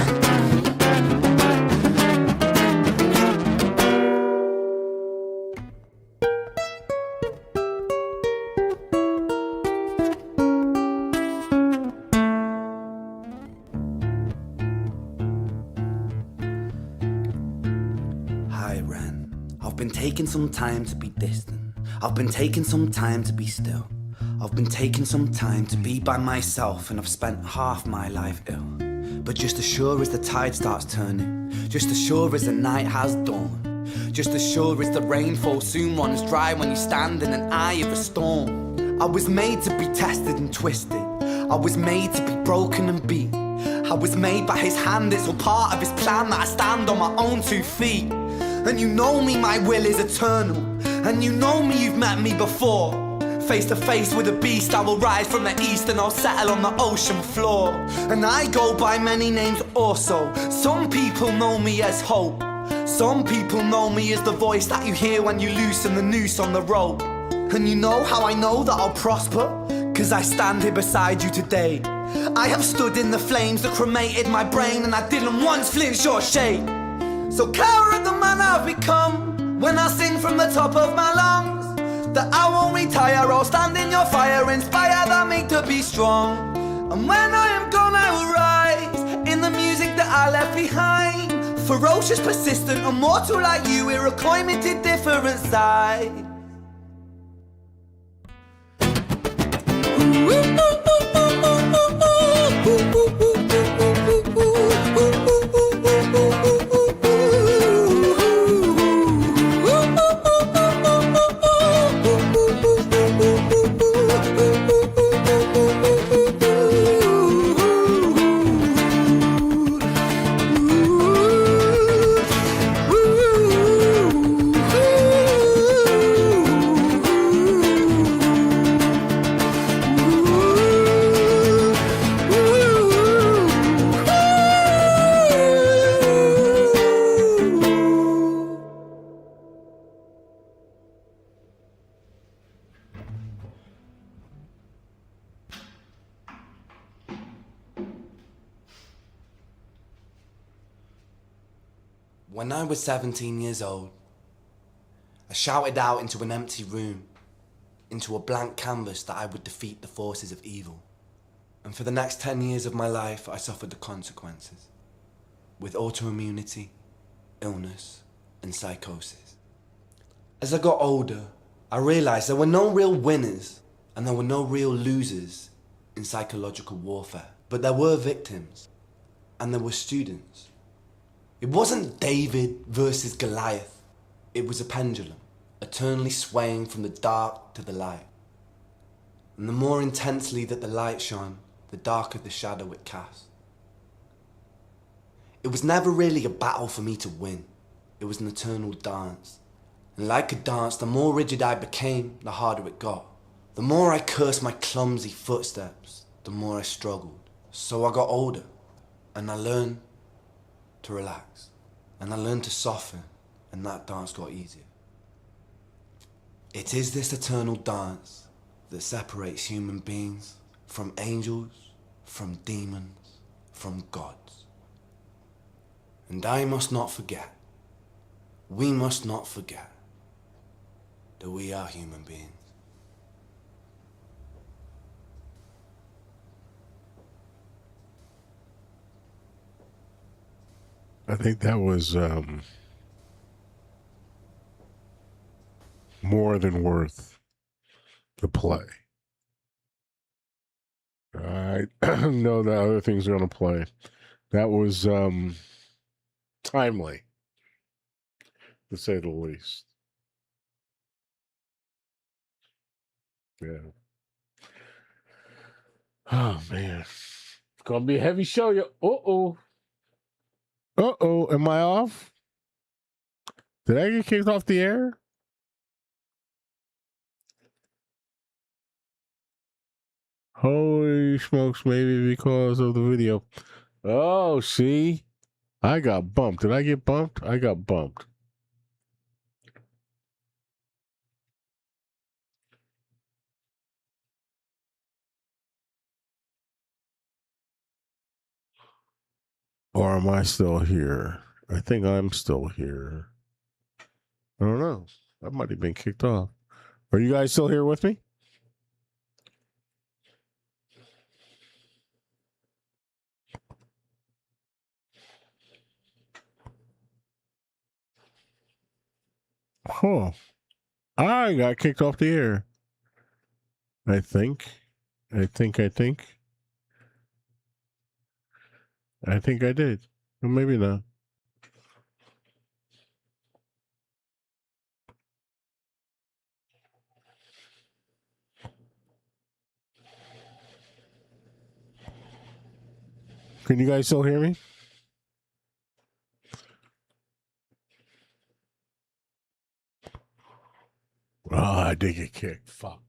Hi, Ren. I've been taking some time to be distant. I've been taking some time to be still. I've been taking some time to be by myself, and I've spent half my life ill. But just as sure as the tide starts turning, just as sure as the night has dawned, just as sure as the rainfall soon runs dry when you stand in an eye of a storm. I was made to be tested and twisted. I was made to be broken and beat. I was made by his hand, it's all part of his plan that I stand on my own 2 feet. And you know me, my will is eternal. And you know me, you've met me before. Face to face with a beast, I will rise from the east and I'll settle on the ocean floor. And I go by many names also. Some people know me as hope. Some people know me as the voice that you hear when you loosen the noose on the rope. And you know how I know that I'll prosper? 'cause I stand here beside you today. I have stood in the flames that cremated my brain, and I didn't once flinch or shake. So clever at the man I've become, when I sing from the top of my lungs, that I won't retire, I'll stand in your fire, inspire that me to be strong. And when I am gone I will rise, in the music that I left behind. Ferocious, persistent, immortal like you, we're a climate different side. When I was 17 years old, I shouted out into an empty room, into a blank canvas, that I would defeat the forces of evil. And for the next 10 years of my life, I suffered the consequences, with autoimmunity, illness, and psychosis. As I got older, I realized there were no real winners and there were no real losers in psychological warfare, but there were victims and there were students. It wasn't David versus Goliath. It was a pendulum, eternally swaying from the dark to the light. And the more intensely that the light shone, the darker the shadow it cast. It was never really a battle for me to win. It was an eternal dance. And like a dance, the more rigid I became, the harder it got. The more I cursed my clumsy footsteps, the more I struggled. So I got older, and I learned to relax, and I learned to soften, and that dance got easier. It is this eternal dance that separates human beings from angels, from demons, from gods. And I must not forget, we must not forget, that we are human beings. I think that was more than worth the play. I know that other things are going to play. That was timely, to say the least. Yeah. Oh, man. It's going to be a heavy show. Uh-oh. Uh-oh, am I off? Did I get kicked off the air? Holy smokes, maybe because of the video. Oh, see? I got bumped. Did I get bumped? I got bumped. Or am I still here? I think I'm still here. I don't know. I might have been kicked off. Are you guys still here with me? Huh. I got kicked off the air. I think I did. Or maybe not. Can you guys still hear me? Oh, I did get kicked. Fuck.